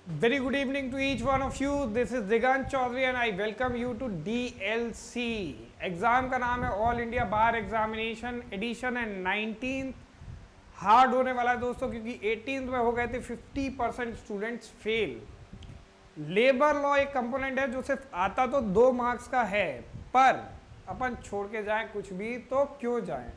Very good evening to each one of you. This is Digant Chaudhary and I welcome you to DLC. Exam का नाम है all India bar examination edition and 19th हार्ड होने वाला है दोस्तों, क्योंकि 18th में हो गए थे 50% स्टूडेंट्स फेल। लेबर लॉ एक कंपोनेंट है जो सिर्फ आता तो 2 मार्क्स का है, पर अपन छोड़ के जाए कुछ भी तो क्यों जाए।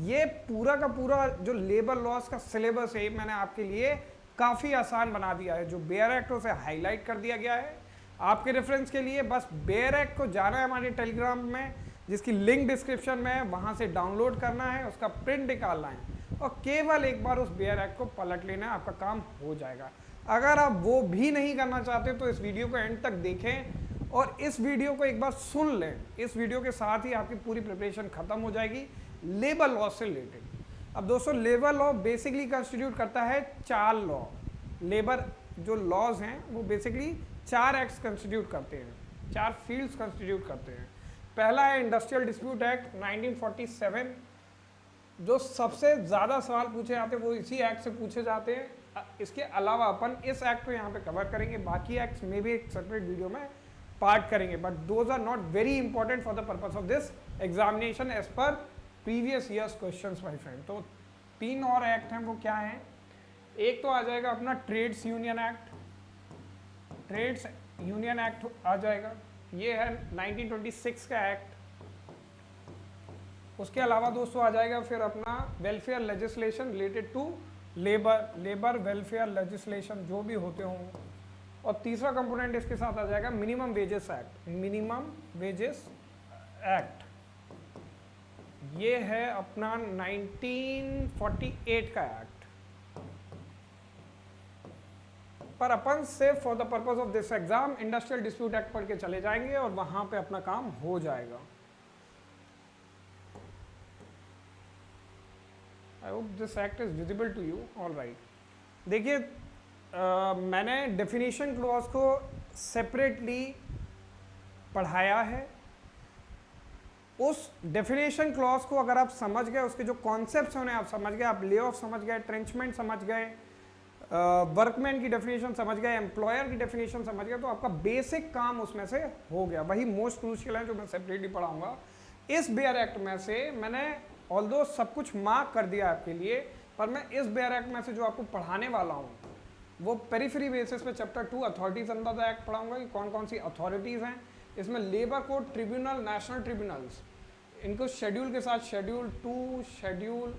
ये पूरा का पूरा जो लेबर लॉस का सिलेबस है मैंने आपके लिए काफ़ी आसान बना दिया है। जो बेयर एक्ट उसे हाईलाइट कर दिया गया है आपके रेफरेंस के लिए। बस बेयर एक्ट को जाना है हमारे टेलीग्राम में, जिसकी लिंक डिस्क्रिप्शन में है, वहाँ से डाउनलोड करना है, उसका प्रिंट निकालना है और केवल एक बार उस बेयर एक्ट को पलट लेना है, आपका काम हो जाएगा। अगर आप वो भी नहीं करना चाहते तो इस वीडियो को एंड तक देखें और इस वीडियो को एक बार सुन लें। इस वीडियो के साथ ही आपकी पूरी प्रिपरेशन खत्म हो जाएगी लेबर लॉ से रिलेटेड। अब दोस्तों, लेबर लॉ बेसिकली कंस्टिट्यूट करता है 4 लॉ। लेबर जो लॉज हैं वो बेसिकली 4 एक्ट्स कंस्टिट्यूट करते हैं, 4 फील्ड्स कंस्टिट्यूट करते हैं। पहला है इंडस्ट्रियल डिस्प्यूट एक्ट 1947। जो सबसे ज़्यादा सवाल पूछे जाते हैं वो इसी एक्ट से पूछे जाते हैं। इसके अलावा अपन इस एक्ट को यहाँ पे कवर करेंगे, बाकी एक्ट्स में भी एक सेपरेट वीडियो में पार्ट करेंगे, but those are not very important for the purpose of this examination as per previous years questions my friend. तो 3 और एक्ट हैं, वो क्या हैं? एक तो आ जाएगा अपना trades union act, trades union act आ जाएगा, ये है 1926 का एक्ट। उसके अलावा दोस्तों आ जाएगा फिर अपना welfare legislation related to labour welfare legislation जो भी होते हों। और तीसरा कंपोनेंट इसके साथ आ जाएगा minimum wages act, minimum wages act. ये है अपना 1948 का एक्ट। पर अपन से for the purpose of this exam industrial dispute act पढ़ के चले जाएंगे और वहां पे अपना काम हो जाएगा। I hope this act is visible to you. All right, देखिए मैंने डेफिनेशन क्लॉज को सेपरेटली पढ़ाया है। उस डेफिनेशन क्लॉज को अगर आप समझ गए, उसके जो कॉन्सेप्ट्स हैं आप समझ गए, आप ले ऑफ समझ गए, ट्रेंचमेंट समझ गए, वर्कमैन की डेफिनेशन समझ गए, एम्प्लॉयर की डेफिनेशन समझ गए, तो आपका बेसिक काम उसमें से हो गया। वही मोस्ट क्रूशियल है जो मैं सेपरेटली पढ़ाऊंगा। इस बेयर एक्ट में से मैंने ऑल्दो सब कुछ मार्क कर दिया आपके लिए, पर मैं इस बेयर एक्ट में से जो आपको पढ़ाने वाला हूँ वो पेरिफेरी बेसिस पे chapter 2 authorities under the act पढ़ाऊंगा कि कौन कौन सी अथॉरिटीज़ हैं। इसमें labour code, tribunal, national tribunals, इनको शेड्यूल के साथ शेड्यूल 2, शेड्यूल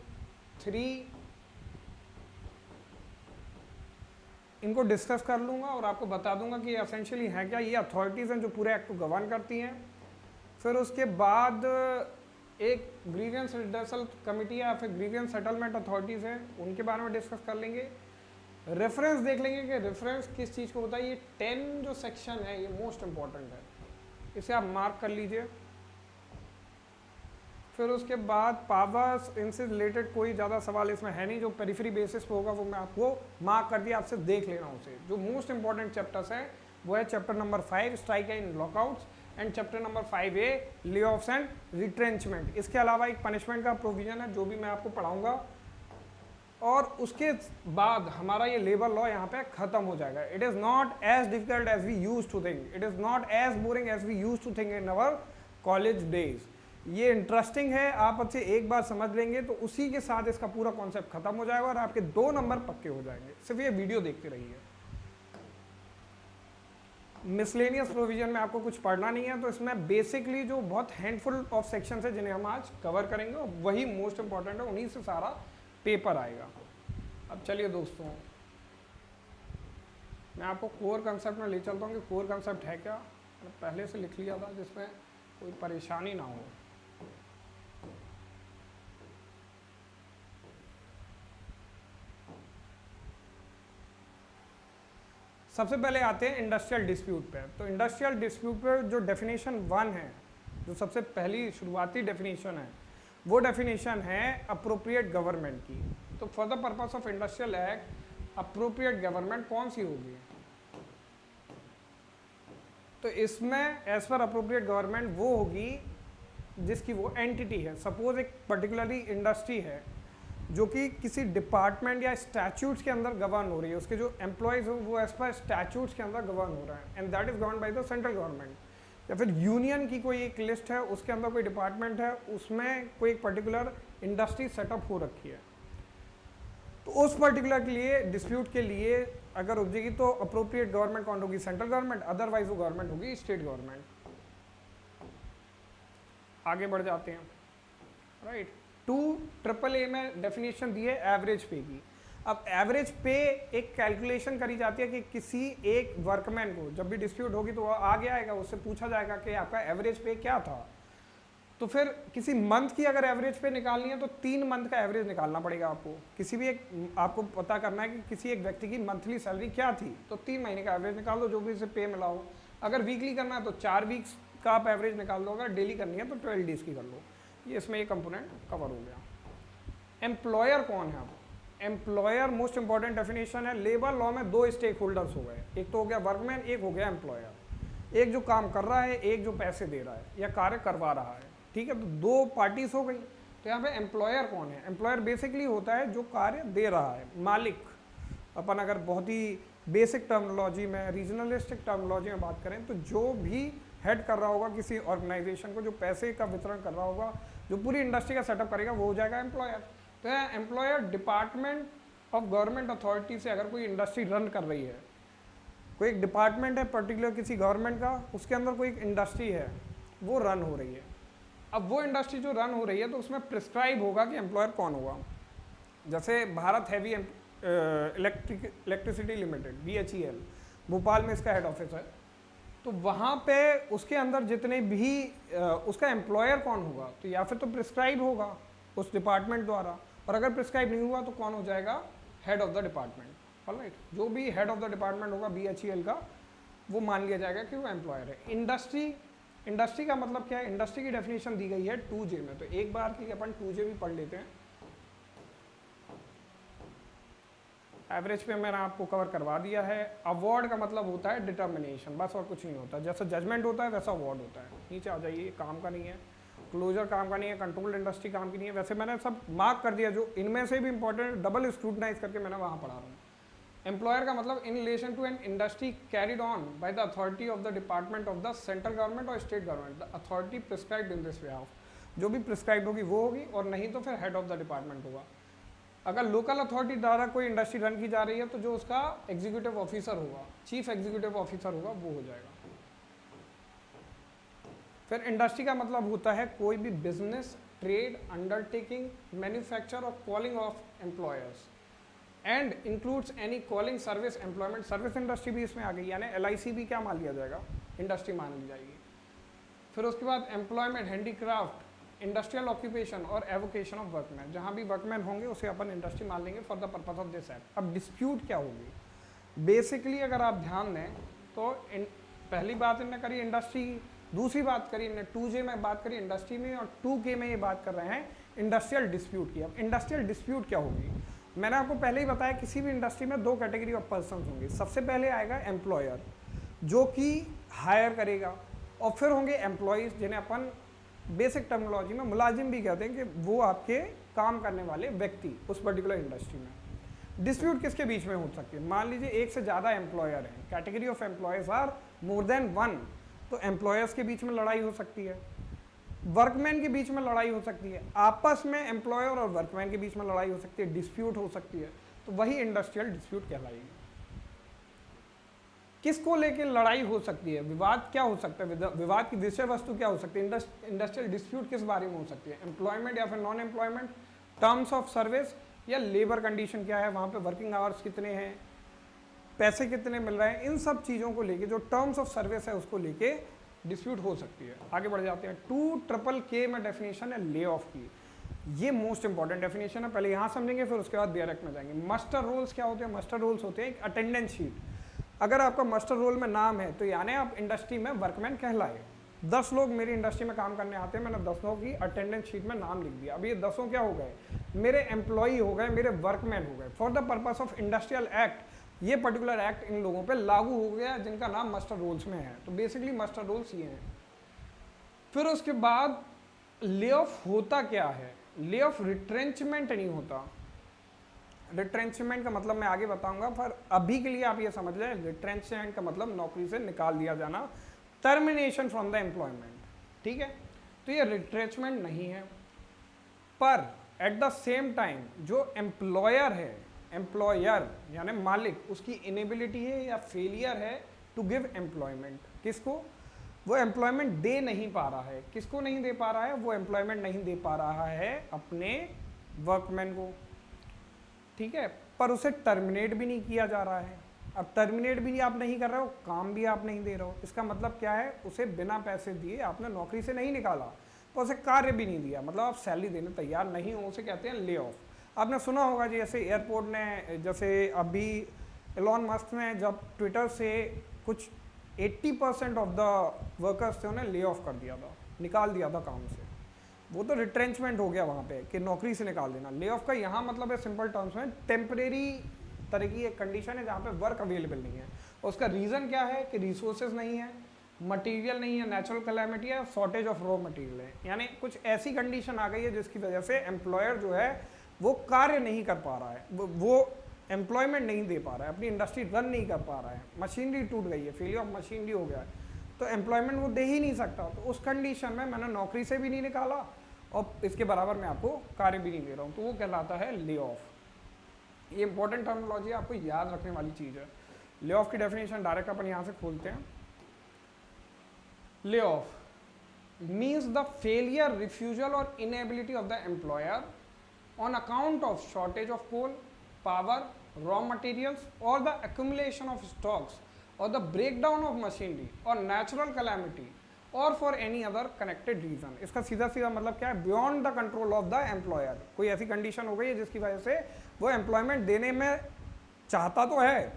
3 इनको डिस्कस कर लूँगा और आपको बता दूंगा कि एसेंशियली हैं क्या। ये अथॉरिटीज़ हैं जो पूरे एक्ट को गवर्न करती हैं। फिर उसके बाद एक ग्रीवियंस रिडर्सल कमिटी या फिर ग्रीवियंस सेटलमेंट अथॉरिटीज़ हैं, उनके बारे में डिस्कस कर लेंगे। रेफरेंस देख लेंगे कि रेफरेंस किस चीज़ को होता है। ये 10 जो सेक्शन है ये मोस्ट इंपॉर्टेंट है, इसे आप मार्क कर लीजिए। फिर उसके बाद पावर्स, इनसे रिलेटेड कोई ज़्यादा सवाल इसमें है नहीं, जो पेरिफेरी बेसिस पे होगा वो मैं आपको मार्क कर दिया, आपसे देख लेना उसे। जो मोस्ट इंपॉर्टेंट चैप्टर्स हैं वो है chapter number 5 strike and lockouts and chapter number 5A ले ऑफ्स एंड रिट्रेंचमेंट। इसके अलावा एक पनिशमेंट का प्रोविजन है जो भी मैं आपको पढ़ाऊँगा और उसके बाद हमारा ये लेबर लॉ यहाँ पे खत्म हो जाएगा। It is not as difficult as we use to think, it is not as boring as we use to think in our college days. ये इंटरेस्टिंग है, आप अच्छे एक बार समझ लेंगे तो उसी के साथ इसका पूरा कॉन्सेप्ट खत्म हो जाएगा और आपके 2 नंबर पक्के हो जाएंगे। सिर्फ ये वीडियो देखते रहिए। मिसलेनियस प्रोविजन में आपको कुछ पढ़ना नहीं है, तो इसमें बेसिकली जो बहुत हैंडफुल ऑफ सेक्शन है जिन्हें हम आज कवर करेंगे और वही मोस्ट इंपॉर्टेंट है, उन्हीं से सारा पेपर आएगा। अब चलिए दोस्तों, मैं आपको कोर कंसेप्ट में ले चलता हूँ कि कोर कंसेप्ट है क्या। मैंने पहले से लिख लिया था जिसमें कोई परेशानी ना हो। सबसे पहले आते हैं इंडस्ट्रियल डिस्प्यूट पे। तो इंडस्ट्रियल डिस्प्यूट पे जो डेफिनेशन 1 है, जो सबसे पहली शुरुआती डेफिनेशन है, वो डेफिनेशन है अप्रोप्रिएट गवर्नमेंट की। तो for the purpose of industrial act appropriate government कौन सी होगी? तो इसमें एज पर अप्रोप्रिएट गवर्नमेंट वो होगी जिसकी वो एंटिटी है। सपोज एक पर्टिकुलरली इंडस्ट्री है जो कि किसी डिपार्टमेंट या स्टैट्यूट्स के अंदर गवर्न हो रही है, उसके जो एम्प्लॉयज़ हो वो एज पर स्टैट्यूट्स के अंदर गवर्न हो रहा है, and that is govern by the central government. या फिर यूनियन की कोई एक लिस्ट है, उसके अंदर कोई डिपार्टमेंट है, उसमें कोई एक पर्टिकुलर इंडस्ट्री सेटअप हो रखी है, तो उस पर्टिकुलर के लिए डिस्प्यूट के लिए अगर उपजेगी तो अप्रोप्रिएट गवर्नमेंट कौन होगी? सेंट्रल गवर्नमेंट, अदरवाइज वो गवर्नमेंट होगी स्टेट गवर्नमेंट। आगे बढ़ जाते हैं, राइट। 2AAA में डेफिनेशन दी है एवरेज पे की। अब एवरेज पे एक कैलकुलेशन करी जाती है कि किसी एक वर्कमैन को जब भी डिस्प्यूट होगी तो वो आगे आएगा, उससे पूछा जाएगा कि आपका एवरेज पे क्या था। तो फिर किसी मंथ की अगर एवरेज पे निकालनी है तो 3 मंथ का एवरेज निकालना पड़ेगा आपको। किसी भी एक आपको पता करना है कि किसी एक व्यक्ति की मंथली सैलरी क्या थी, तो 3 महीने का एवरेज निकाल दो जो भी इसे पे मिला हो। अगर वीकली करना है तो 4 वीक्स का आप एवरेज निकाल दो, अगर डेली करनी है तो 12 डेज की कर लो। ये इसमें ये कंपोनेंट कवर हो गया। एम्प्लॉयर कौन है? अब एम्प्लॉयर मोस्ट इंपॉर्टेंट डेफिनेशन है। लेबर लॉ में 2 स्टेक होल्डर्स हो गए, एक तो हो गया वर्कमैन, एक हो गया एम्प्लॉयर। एक जो काम कर रहा है, एक जो पैसे दे रहा है या कार्य करवा रहा है, ठीक है। तो 2 पार्टीज हो गई। तो यहाँ पे एम्प्लॉयर कौन है? एम्प्लॉयर बेसिकली होता है जो कार्य दे रहा है, मालिक। अपन अगर बहुत ही बेसिक टर्मिनोलॉजी में, रीजनलिस्टिक टर्मिनोलॉजी में बात करें तो जो भी हेड कर रहा होगा किसी ऑर्गेनाइजेशन को, जो पैसे का वितरण कर रहा होगा, जो पूरी इंडस्ट्री का सेटअप करेगा, वो हो जाएगा एम्प्लॉयर। तो employer department of government authority से अगर कोई इंडस्ट्री रन कर रही है, कोई एक डिपार्टमेंट है पर्टिकुलर किसी गवर्नमेंट का, उसके अंदर कोई एक इंडस्ट्री है वो रन हो रही है। अब वो इंडस्ट्री जो रन हो रही है तो उसमें प्रिस्क्राइब होगा कि एम्प्लॉयर कौन होगा। जैसे Bharat heavy electricity limited BHEL, Bhopal में इसका हेड ऑफिस है। तो वहाँ पे उसके अंदर जितने भी उसका एम्प्लॉयर कौन होगा, तो या फिर तो प्रिस्क्राइब होगा उस डिपार्टमेंट द्वारा, और अगर प्रिस्क्राइब नहीं हुआ तो कौन हो जाएगा? Head of the department. Alright, जो भी हेड ऑफ द डिपार्टमेंट होगा BHEL का, वो मान लिया जाएगा कि वो एम्प्लॉयर है। इंडस्ट्री का मतलब क्या है? इंडस्ट्री की डेफिनेशन दी गई है 2J में, तो एक बार के लिए अपन 2J भी पढ़ लेते हैं। एवरेज पे मैंने आपको कवर करवा दिया है। अवार्ड का मतलब होता है डिटर्मिनेशन, बस और कुछ नहीं होता। जैसा जजमेंट होता है वैसा अवार्ड होता है। नीचे आ जाइए, काम का नहीं है, क्लोजर काम का नहीं है, कंट्रोल्ड इंडस्ट्री काम की नहीं है। वैसे मैंने सब मार्क कर दिया, जो इनमें से भी इंपॉर्टेंट डबल स्क्रूटनाइज करके मैंने वहाँ पढ़ा रहा हूँ। एम्प्लॉयर का मतलब in relation to an industry carried on by the authority of the department of the central government और state government, the authority prescribed in this way of. जो भी प्रिस्क्राइब होगी वो होगी, और नहीं तो फिर हेड ऑफ द डिपार्टमेंट होगा। अगर लोकल अथॉरिटी द्वारा कोई इंडस्ट्री रन की जा रही है तो जो उसका एग्जीक्यूटिव ऑफिसर होगा, चीफ एग्जीक्यूटिव ऑफिसर होगा, वो हो जाएगा। फिर इंडस्ट्री का मतलब होता है कोई भी बिजनेस, ट्रेड, अंडरटेकिंग, मैन्युफैक्चर और calling of employers, and includes any calling service employment. Service industry भी इसमें आ गई, यानी LIC भी क्या मान लिया जाएगा? इंडस्ट्री मान ली जाएगी। फिर उसके बाद एम्प्लॉयमेंट, हैंडीक्राफ्ट, इंडस्ट्रियल ऑक्यूपेशन और एवोकेशन ऑफ वर्कमैन। जहाँ भी वर्कमैन होंगे उसे अपन इंडस्ट्री मान लेंगे for the purpose of this act. अब डिस्प्यूट क्या होगी? बेसिकली अगर आप ध्यान दें तो पहली बात इन्होंने करी इंडस्ट्री की, दूसरी बात करी इन्होंने 2J में बात करी इंडस्ट्री में, और 2K में ये बात कर रहे हैं इंडस्ट्रियल डिस्प्यूट की। अब इंडस्ट्रियल डिस्प्यूट क्या होगी? मैंने आपको पहले ही बताया किसी भी इंडस्ट्री में 2 कैटेगरी ऑफ पर्सन होंगे। सबसे पहले आएगा एम्प्लॉयर जो कि हायर करेगा, और फिर होंगे एम्प्लॉयज़ जिन्हें अपन बेसिक टर्मिनोलॉजी में मुलाजिम भी कहते हैं, कि वो आपके काम करने वाले व्यक्ति उस पर्टिकुलर इंडस्ट्री में। डिस्प्यूट किसके बीच में हो सकती है? मान लीजिए एक से ज़्यादा एम्प्लॉयर हैं, category of employers are more than 1, तो एम्प्लॉयर्स के बीच में लड़ाई हो सकती है, वर्कमैन के बीच में लड़ाई हो सकती है, आपस में एम्प्लॉयर और वर्कमैन के बीच में लड़ाई हो सकती है, डिस्प्यूट हो सकती है। तो वही इंडस्ट्रियल डिस्प्यूट कहलाएगी। किसको लेके लड़ाई हो सकती है? विवाद क्या हो सकता है? विवाद की विषय वस्तु क्या हो सकती है? इंडस्ट्रियल डिस्प्यूट किस बारे में हो सकती है? एम्प्लॉयमेंट या फिर non employment, terms of service या लेबर कंडीशन क्या है, वहाँ पे वर्किंग आवर्स कितने हैं, पैसे कितने मिल रहे हैं, इन सब चीज़ों को लेके जो टर्म्स ऑफ सर्विस है उसको लेके डिस्प्यूट हो सकती है। आगे बढ़ जाते हैं। 2KKK में डेफिनेशन है ले ऑफ की। ये मोस्ट इंपॉर्टेंट डेफिनेशन है, पहले यहाँ समझेंगे फिर उसके बाद डायरेक्ट में जाएंगे। मस्टर रोल्स क्या होते हैं? मस्टर रोल्स होते हैं एक अटेंडेंस शीट। अगर आपका मस्टर रोल में नाम है तो यानी आप इंडस्ट्री में वर्कमैन कहलाए। 10 लोग मेरी इंडस्ट्री में काम करने आते हैं, मैंने 10 लोगों की अटेंडेंस शीट में नाम लिख दिया। अब ये 10 क्या हो गए? मेरे एम्प्लॉई हो गए, मेरे वर्कमैन हो गए। For the purpose of industrial act, ये पर्टिकुलर एक्ट इन लोगों पे लागू हो गया जिनका नाम मस्टर रोल्स में है। तो बेसिकली मस्टर रोल्स ये हैं। फिर उसके बाद ले ऑफ होता क्या है? ले ऑफ रिट्रेंचमेंट नहीं होता। रिट्रेंचमेंट का मतलब मैं आगे बताऊंगा, पर अभी के लिए आप ये समझ लें रिट्रेंचमेंट का मतलब नौकरी से निकाल दिया जाना, टर्मिनेशन फ्रॉम द एम्प्लॉयमेंट, ठीक है। तो ये रिट्रेंचमेंट नहीं है, पर एट द सेम टाइम जो एम्प्लॉयर है, एम्प्लॉयर यानी मालिक, उसकी इनेबिलिटी है या फेलियर है टू गिव एम्प्लॉयमेंट। किसको? वो एम्प्लॉयमेंट दे नहीं पा रहा है। किसको नहीं दे पा रहा है? वो एम्प्लॉयमेंट नहीं दे पा रहा है अपने वर्कमैन को, ठीक है, पर उसे टर्मिनेट भी नहीं किया जा रहा है। अब टर्मिनेट भी आप नहीं कर रहे हो, काम भी आप नहीं दे रहे हो, इसका मतलब क्या है? उसे बिना पैसे दिए आपने नौकरी से नहीं निकाला, तो उसे कार्य भी नहीं दिया, मतलब आप सैलरी देने तैयार नहीं हो, उसे कहते हैं ले ऑफ। आपने सुना होगा जैसे एयरपोर्ट ने, जैसे अभी एलॉन मस्क ने जब ट्विटर से कुछ 80% ऑफ द वर्कर्स थे उन्हें ले ऑफ कर दिया था, निकाल दिया था काम से, वो तो रिट्रेंचमेंट हो गया वहाँ पे कि नौकरी से निकाल देना। ले ऑफ का यहाँ मतलब है सिंपल टर्म्स में टेम्परेरी तरह की एक कंडीशन है जहाँ पे वर्क अवेलेबल नहीं है, और उसका रीज़न क्या है कि रिसोर्सेज नहीं है, मटेरियल नहीं है, नेचुरल कैलेमिटी है, शॉर्टेज ऑफ रॉ मटेरियल है, यानी कुछ ऐसी कंडीशन आ गई है जिसकी वजह से एम्प्लॉयर जो है वो कार्य नहीं कर पा रहा है, वो एम्प्लॉयमेंट नहीं दे पा रहा है, अपनी इंडस्ट्री रन नहीं कर पा रहा है, मशीनरी टूट गई है, फेलियर ऑफ मशीनरी हो गया है, तो एम्प्लॉयमेंट वो दे ही नहीं सकता। तो उस कंडीशन में मैंने नौकरी से भी नहीं निकाला और इसके बराबर मैं आपको कार्य भी नहीं दे रहा हूँ, तो वो कहलाता है ले ऑफ। ये इंपॉर्टेंट टर्मिनोलॉजी आपको याद रखने वाली चीज़ है। ले ऑफ की डेफिनेशन डायरेक्ट अपन यहाँ से खोलते हैं। Lay off means the failure, refusal और inability of the employer on account of shortage of coal, power, raw materials or the accumulation of stocks or the breakdown of machinery or natural calamity or for any other connected reason। इसका सीधा सीधा मतलब क्या है? Beyond the control of the employer, कोई ऐसी condition हो गई है जिसकी वजह से वो एम्प्लॉयमेंट देने में चाहता तो है,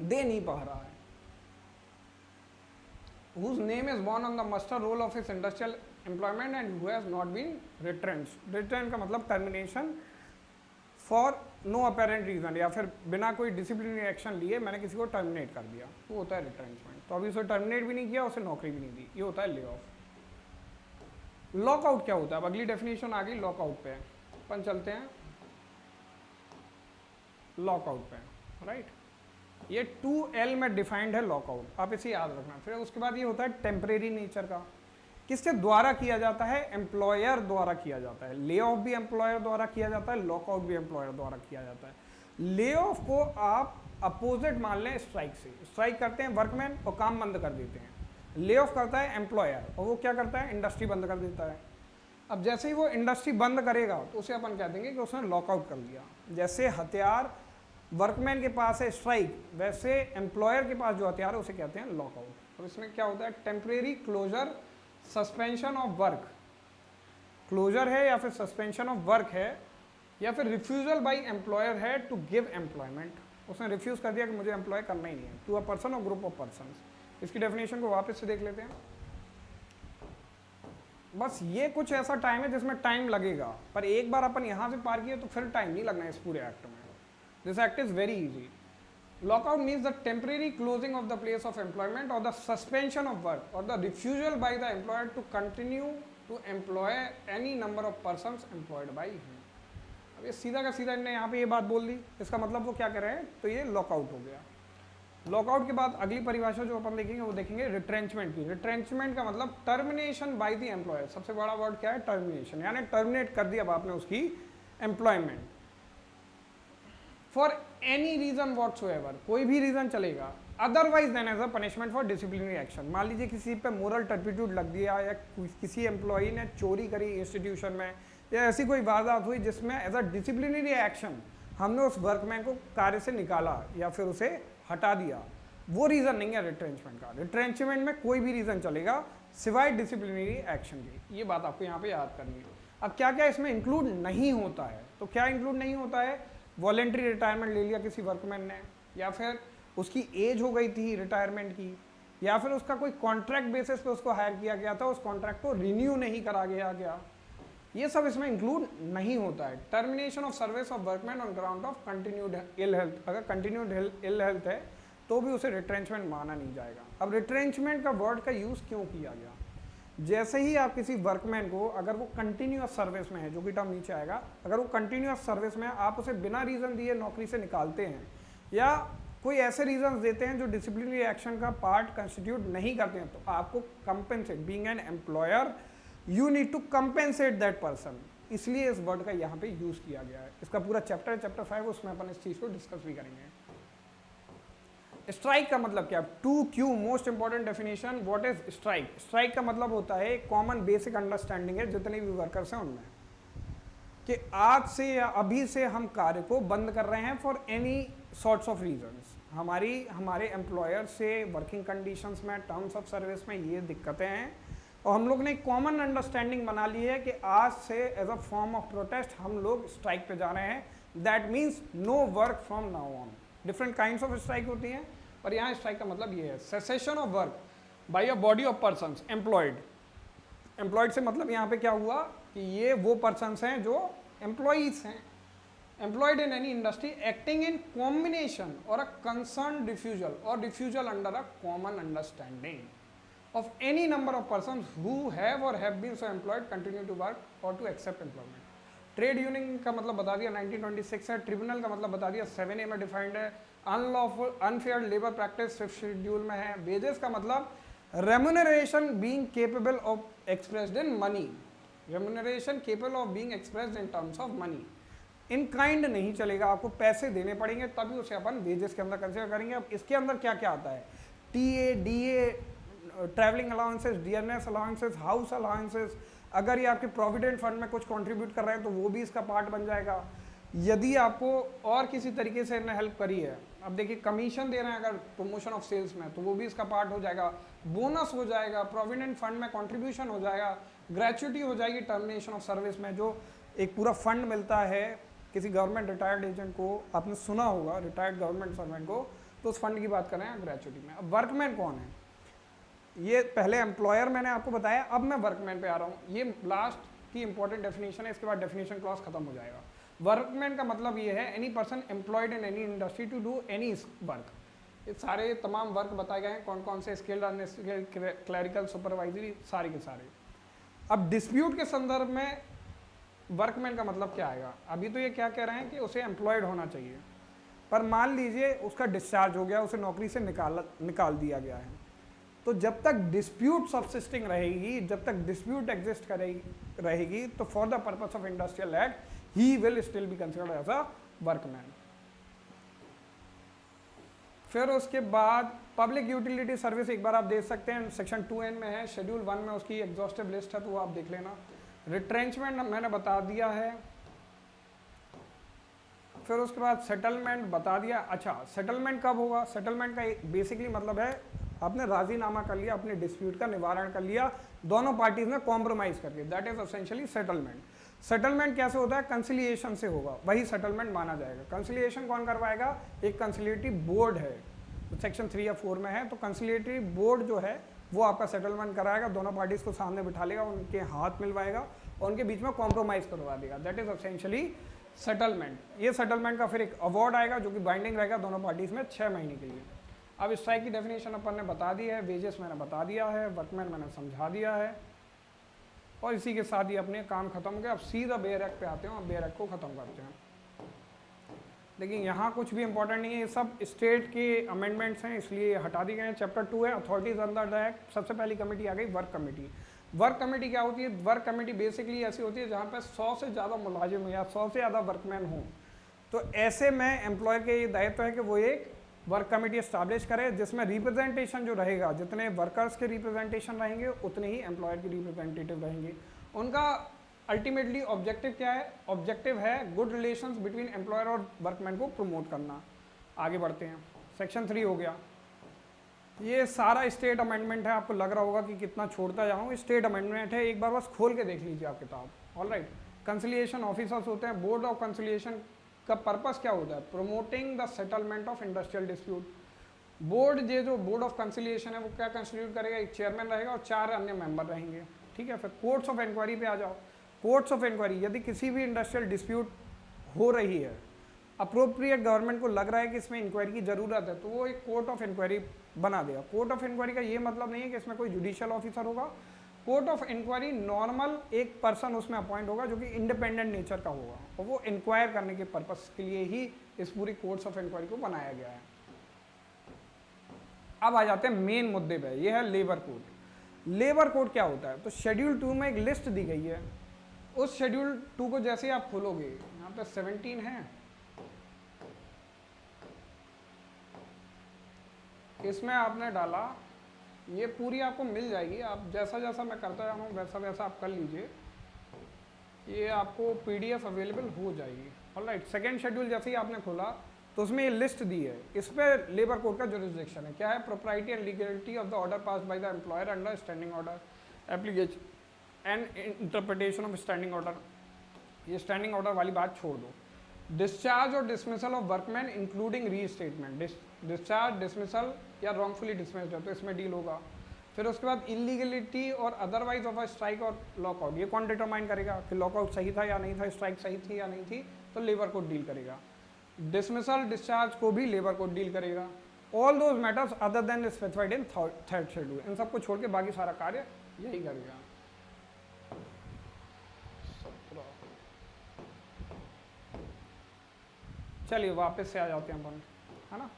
दे नहीं पा रहा है। whose name is born on the muster roll of his industrial employment and who has not been retrenched। retrench का मतलब termination for no apparent reason, या फिर बिना कोई डिसिप्लिनरी एक्शन लिए मैंने किसी को टर्मिनेट कर दिया, वो होता है रिट्रेंचमेंट। तो अभी उसे टर्मिनेट भी नहीं किया, उसे नौकरी भी नहीं दी, ये होता है ले ऑफ। लॉकआउट क्या होता है? अब अगली डेफिनेशन आ गई लॉकआउट पे, अपन चलते हैं लॉकआउट पे, राइट। ये 2L में डिफाइंड है लॉकआउट, आप इसे याद रखना। फिर उसके बाद ये होता है टेम्परेरी नेचर का, किसके द्वारा किया जाता है? एम्प्लॉयर द्वारा किया जाता है। ले ऑफ भी एम्प्लॉयर द्वारा किया जाता है, लॉकआउट भी एम्प्लॉयर द्वारा किया जाता है। ले ऑफ को आप अपोजिट मान लें स्ट्राइक से, स्ट्राइक करते हैं वर्कमैन और काम बंद कर देते हैं, ले ऑफ करता है एम्प्लॉयर और वो क्या करता है? इंडस्ट्री बंद कर देता है। अब जैसे ही वो इंडस्ट्री बंद करेगा तो उसे अपन कह देंगे कि उसने लॉकआउट कर दिया। जैसे हथियार वर्कमैन के पास है स्ट्राइक, वैसे एम्प्लॉयर के पास जो हथियार है उसे कहते हैं लॉकआउट। और इसमें क्या होता है? Temporary closure, suspension of work, closure है या फिर सस्पेंशन ऑफ वर्क है, या फिर रिफ्यूजल बाय एम्प्लॉयर है टू गिव एम्प्लॉयमेंट, उसने रिफ्यूज कर दिया कि मुझे एम्प्लॉय करना ही नहीं है, टू अ पर्सन और ग्रुप ऑफ पर्सन। इसकी डेफिनेशन को वापस से देख लेते हैं। बस ये कुछ ऐसा टाइम है जिसमें टाइम लगेगा, पर एक बार अपन यहाँ से पार किए तो फिर टाइम नहीं लगना इस पूरे एक्ट में। This act is very easy. Lockout means the temporary closing of the place of employment or the suspension of work or the refusal by the employer to continue to employ any number of persons employed by him। अब ये सीधा का सीधा इन्होंने यहाँ पे ये बात बोल दी, इसका मतलब वो क्या कर रहे हैं? तो ये लॉकआउट हो गया। लॉकआउट के बाद अगली परिभाषा जो अपन देखेंगे वो देखेंगे रिट्रेंचमेंट की। रिट्रेंचमेंट का मतलब टर्मिनेशन बाय द एम्प्लॉयर। सबसे बड़ा वर्ड क्या है? टर्मिनेशन, यानी टर्मिनेट कर दिया अब आपने उसकी employment for any reason whatsoever, कोई भी रीजन चलेगा, otherwise than as a punishment for disciplinary action. मान लीजिए किसी पे मोरल टर्पिट्यूड लग दिया या किसी एम्प्लॉई ने चोरी करी इंस्टीट्यूशन में, या ऐसी कोई वारदात हुई जिसमें एज अ डिसिप्लिनरी एक्शन हमने उस वर्कमैन को कार्य से निकाला या फिर उसे हटा दिया, वो रीज़न नहीं है रिट्रेंचमेंट का। रिट्रेंचमेंट में कोई भी रीज़न चलेगा सिवाय डिसिप्लिनरी एक्शन के, ये बात आपको यहाँ पे याद करनी है। अब क्या क्या इसमें इंक्लूड नहीं होता है? तो क्या इंक्लूड नहीं होता है? वॉलेंट्री रिटायरमेंट ले लिया किसी वर्कमैन ने, या फिर उसकी एज हो गई थी रिटायरमेंट की, या फिर उसका कोई कॉन्ट्रैक्ट बेसिस पे उसको हायर किया गया था, उस कॉन्ट्रैक्ट को रिन्यू नहीं करा गया, ये सब इसमें इंक्लूड नहीं होता है। Termination of service of workman on ground of continued ill health, अगर कंटिन्यूड इल हेल्थ है तो भी उसे रिट्रेंचमेंट माना नहीं जाएगा। अब रिट्रेंचमेंट का वर्ड का यूज़ क्यों किया गया? जैसे ही आप किसी वर्कमैन को, अगर वो कंटिन्यूअस सर्विस में है, जो कि टर्म नीचे आएगा, अगर वो कंटिन्यूअस सर्विस में है, आप उसे बिना रीज़न दिए नौकरी से निकालते हैं या कोई ऐसे रीजंस देते हैं जो डिसिप्लिनरी एक्शन का पार्ट कंस्टिट्यूट नहीं करते हैं, तो आपको compensate, being an employer you need to compensate that person. इसलिए इस वर्ड का यहाँ पे यूज किया गया है। इसका पूरा चैप्टर है, चैप्टर 5, उसमें अपन इस चीज को डिस्कस भी करेंगे। स्ट्राइक का मतलब क्या? To Q most important definition. What is strike? Strike का मतलब होता है कॉमन बेसिक अंडरस्टैंडिंग है जितने भी वर्कर्स हैं उनमें, कि आज से या अभी से हम कार्य को बंद कर रहे हैं for any sorts of reasons. हमारे एम्प्लॉयर से वर्किंग कंडीशंस में, टर्म्स ऑफ सर्विस में ये दिक्कतें हैं, और हम लोग ने एक कॉमन अंडरस्टैंडिंग बना ली है कि आज से as a form of protest हम लोग स्ट्राइक पे जा रहे हैं। That means no work from now on. Different kinds of strike होती हैं, और यहाँ स्ट्राइक का मतलब ये है cessation of work by a body of persons employed. Employed से मतलब यहाँ पे क्या हुआ कि ये वो पर्सन्स हैं जो एम्प्लॉइज हैं, employed in any industry acting in combination or a concerned refusal or refusal under a common understanding of any number of persons who have or have been so employed continue to work or to accept employment। Trade union का मतलब बता दिया 1926 है, tribunal का मतलब बता दिया 7A में डिफाइंड है, unlawful unfair labour practice 5th schedule में है, वेजेस का मतलब remuneration being capable of expressed in money, remuneration capable of being expressed in terms of money. In kind नहीं चलेगा, आपको पैसे देने पड़ेंगे तभी उसे अपन वेजेस के अंदर कंसिडर करेंगे। अब इसके अंदर क्या क्या आता है? TA, DA, travelling allowances, dearness allowances, house allowances. अगर ये आपके प्रोविडेंट फंड में कुछ कंट्रीब्यूट कर रहे हैं तो वो भी इसका पार्ट बन जाएगा। यदि आपको और किसी तरीके से इन्हें हेल्प करी है, अब देखिए कमीशन दे रहे हैं अगर प्रमोशन ऑफ सेल्स में, तो वो भी इसका पार्ट हो जाएगा, बोनस हो जाएगा, प्रोविडेंट फंड में कंट्रीब्यूशन हो जाएगा, ग्रेच्युटी हो जाएगी टर्मिनेशन ऑफ सर्विस में, जो एक पूरा फंड मिलता है किसी गवर्नमेंट रिटायर्ड एजेंट को, आपने सुना होगा रिटायर्ड गवर्नमेंट सर्वेंट को, तो उस फंड की बात कर रहे हैं ग्रेच्युटी में। अब वर्कमैन कौन है? ये पहले एम्प्लॉयर मैंने आपको बताया, अब मैं वर्कमैन पे आ रहा हूँ। ये लास्ट की इंपॉर्टेंट डेफिनेशन है, इसके बाद डेफिनेशन क्लॉज खत्म हो जाएगा। वर्कमैन का मतलब ये है any person employed in any industry to do any work. ये सारे तमाम वर्क बताए गए हैं, कौन कौन से स्किल्ड, अनस्किल्ड, क्लरिकल, सुपरवाइजरी, सारे के सारे। अब डिस्प्यूट के संदर्भ में वर्कमैन का मतलब क्या आएगा? अभी तो ये क्या कह रहे हैं कि उसे एम्प्लॉयड होना चाहिए, पर मान लीजिए उसका डिस्चार्ज हो गया, उसे नौकरी से निकाल दिया गया है, तो जब तक डिस्प्यूट सबसिस्टिंग रहेगी, जब तक डिस्प्यूट एग्जिस्ट रहेगी, तो for the purpose of industrial act he will still be considered as a workman. फिर उसके बाद पब्लिक यूटिलिटी सर्विस एक बार आप देख सकते हैं, सेक्शन 2N में है, शेड्यूल 1 में उसकी एग्जॉस्टिव लिस्ट है, तो वो आप देख लेना। रिट्रेंचमेंट मैंने बता दिया है, फिर उसके बाद सेटलमेंट बता दिया। अच्छा, सेटलमेंट कब होगा? सेटलमेंट का बेसिकली मतलब है आपने राजीनामा कर लिया, अपने डिस्प्यूट का निवारण कर लिया, दोनों पार्टीज ने कॉम्प्रोमाइज करके, that is essentially settlement. Settlement कैसे होता है? कंसिलिएशन से होगा, वही सेटलमेंट माना जाएगा। कंसिलिएशन कौन करवाएगा? एक कंसिलिएटरी बोर्ड है, सेक्शन 3 या 4 में है, तो कंसिलिएटरी बोर्ड जो है वो आपका सेटलमेंट कराएगा, दोनों पार्टीज को सामने बिठा लेगा, उनके हाथ मिलवाएगा और उनके बीच में कॉम्प्रोमाइज करवा देगा, दैट इज एसेंशियली सेटलमेंट। ये सेटलमेंट का फिर एक अवार्ड आएगा जो कि बाइंडिंग रहेगा दोनों पार्टीज में 6 महीने के लिए। अब स्ट्राइक की डेफिनेशन अपन ने बता दी है, वेजेस मैंने बता दिया है, वर्कमैन मैंने समझा दिया है, और इसी के साथ ही अपने काम खत्म हो गया। अब सीधा बेयर एक्ट पे आते हैं और बेयर एक्ट को खत्म करते हैं। लेकिन यहाँ कुछ भी इंपॉर्टेंट नहीं है, ये सब स्टेट के अमेंडमेंट्स हैं, इसलिए हटा दिए गए हैं। चैप्टर 2 है अथॉरिटीज अंडर द एक्ट। सबसे पहली कमेटी आ गई वर्क कमेटी। वर्क कमेटी क्या होती है? वर्क कमेटी बेसिकली ऐसी होती है जहाँ पर 100 से ज़्यादा मुलाजिम हो या 100 से ज़्यादा वर्कमैन हो, तो ऐसे में एम्प्लॉयर के ये दायित्व है कि वो एक वर्क कमेटी एस्टैब्लिश करे, जिसमें रिप्रेजेंटेशन जो रहेगा, जितने वर्कर्स के रिप्रेजेंटेशन रहेंगे उतने ही एम्प्लॉयर के रिप्रेजेंटेटिव रहेंगे। उनका अल्टीमेटली ऑब्जेक्टिव क्या है? ऑब्जेक्टिव है गुड रिलेशंस बिटवीन एम्प्लॉयर और वर्कमैन को प्रमोट करना। आगे बढ़ते हैं, सेक्शन 3 हो गया। ये सारा स्टेट अमेंडमेंट है, आपको लग रहा होगा कि कितना छोड़ता जाऊँ, स्टेट अमेंडमेंट है, एक बार बस खोल के देख लीजिए आप किताब। ऑलराइट, कंसिलिएशन ऑफिसर्स होते हैं। बोर्ड ऑफ कंसिलिएशन का पर्पस क्या होता है? Promoting the settlement of industrial dispute. Board, ये जो बोर्ड ऑफ कंसिलिएशन है वो क्या कंस्टिट्यूट करेगा? एक चेयरमैन रहेगा और 4 अन्य मेंबर रहेंगे, ठीक है। फिर कोर्ट्स ऑफ इंक्वायरी पे आ जाओ। कोर्ट्स ऑफ इंक्वायरी, यदि किसी भी इंडस्ट्रियल डिस्प्यूट हो रही है, अप्रोप्रिएट गवर्नमेंट को लग रहा है कि इसमें इंक्वायरी की ज़रूरत है, तो वो एक कोर्ट ऑफ इंक्वायरी बना देगा। कोर्ट ऑफ इंक्वायरी का ये मतलब नहीं है कि इसमें कोई जुडिशियल ऑफिसर होगा, कोर्ट ऑफ इंक्वायरी नॉर्मल एक पर्सन उसमें अपॉइंट होगा जो कि इंडिपेंडेंट नेचर का होगा और वो इंक्वायर करने के पर्पस के लिए ही इस पूरी कोर्ट्स ऑफ इंक्वायरी को बनाया गया है। अब आ जाते हैं मेन मुद्दे पे, ये है लेबर कोड। लेबर कोड क्या होता है? तो शेड्यूल 2 में एक लिस्ट दी गई है। उस शेड्यूल 2 को जैसे ही आप खोलोगे, यहाँ पे 17 है, इसमें आपने डाला, ये पूरी आपको मिल जाएगी। आप जैसा जैसा मैं करता जा रहा हूँ वैसा वैसा आप कर लीजिए, ये आपको PDF अवेलेबल हो जाएगी। ऑलराइट, सेकेंड शेड्यूल जैसे ही आपने खोला तो उसमें ये लिस्ट दी है, इस पर लेबर कोड का जुरिसडिक्शन है। क्या है? Propriety and legality of the order pass by the employer under standing order, application and interpretation of standing order. ये स्टैंडिंग ऑर्डर वाली बात छोड़ दो। डिस्चार्ज और dismissal of workman including restatement, discharge, dismissal या रॉन्गफुली डिसमिस्ड है तो इसमें डील होगा। फिर उसके बाद इलीगलिटी और अदरवाइज ऑफ अ स्ट्राइक और लॉकआउट, ये कौन डिटरमाइन करेगा कि लॉकआउट सही था या नहीं था, स्ट्राइक सही थी या नहीं थी, तो लेबर कोड डील करेगा। डिसमिसल, डिस्चार्ज को भी लेबर कोड डील करेगा। All those matters other than specified in third schedule, इन सबको छोड़ के बाकी सारा कार्य यही करेगा। चलिए वापस से आ जाते हैं अपन, है ना।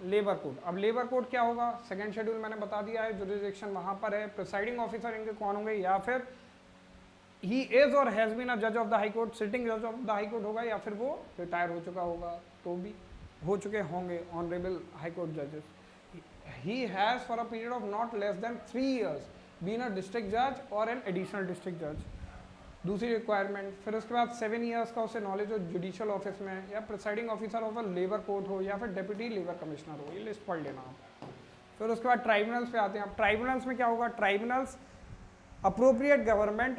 लेबर कोड, अब लेबर कोड क्या होगा? सेकेंड शेड्यूल मैंने बता दिया है, जुरिसडिक्शन वहां पर है। प्रिसाइडिंग ऑफिसर इनके कौन होंगे? या फिर ही इज और हैज बीन अ जज of the high court, sitting जज ऑफ द हाई कोर्ट होगा, या फिर वो रिटायर हो चुका होगा तो भी हो चुके होंगे ऑनरेबल हाई कोर्ट जजेस। He has for a period of not less than 3 years been a district जज और एन एडिशनल डिस्ट्रिक्ट जज, दूसरी रिक्वायरमेंट। फिर उसके बाद 7 years का उसे नॉलेज हो जुडिशियल ऑफिस में, या presiding officer of a labour court हो, या फिर डेप्यूटी लेबर कमिश्नर हो। ये लिस्ट पढ़ लेना आप। फिर उसके बाद ट्राइब्यूनल्स पे आते हैं। अब ट्राइब्यूनल्स में क्या होगा? Tribunals appropriate government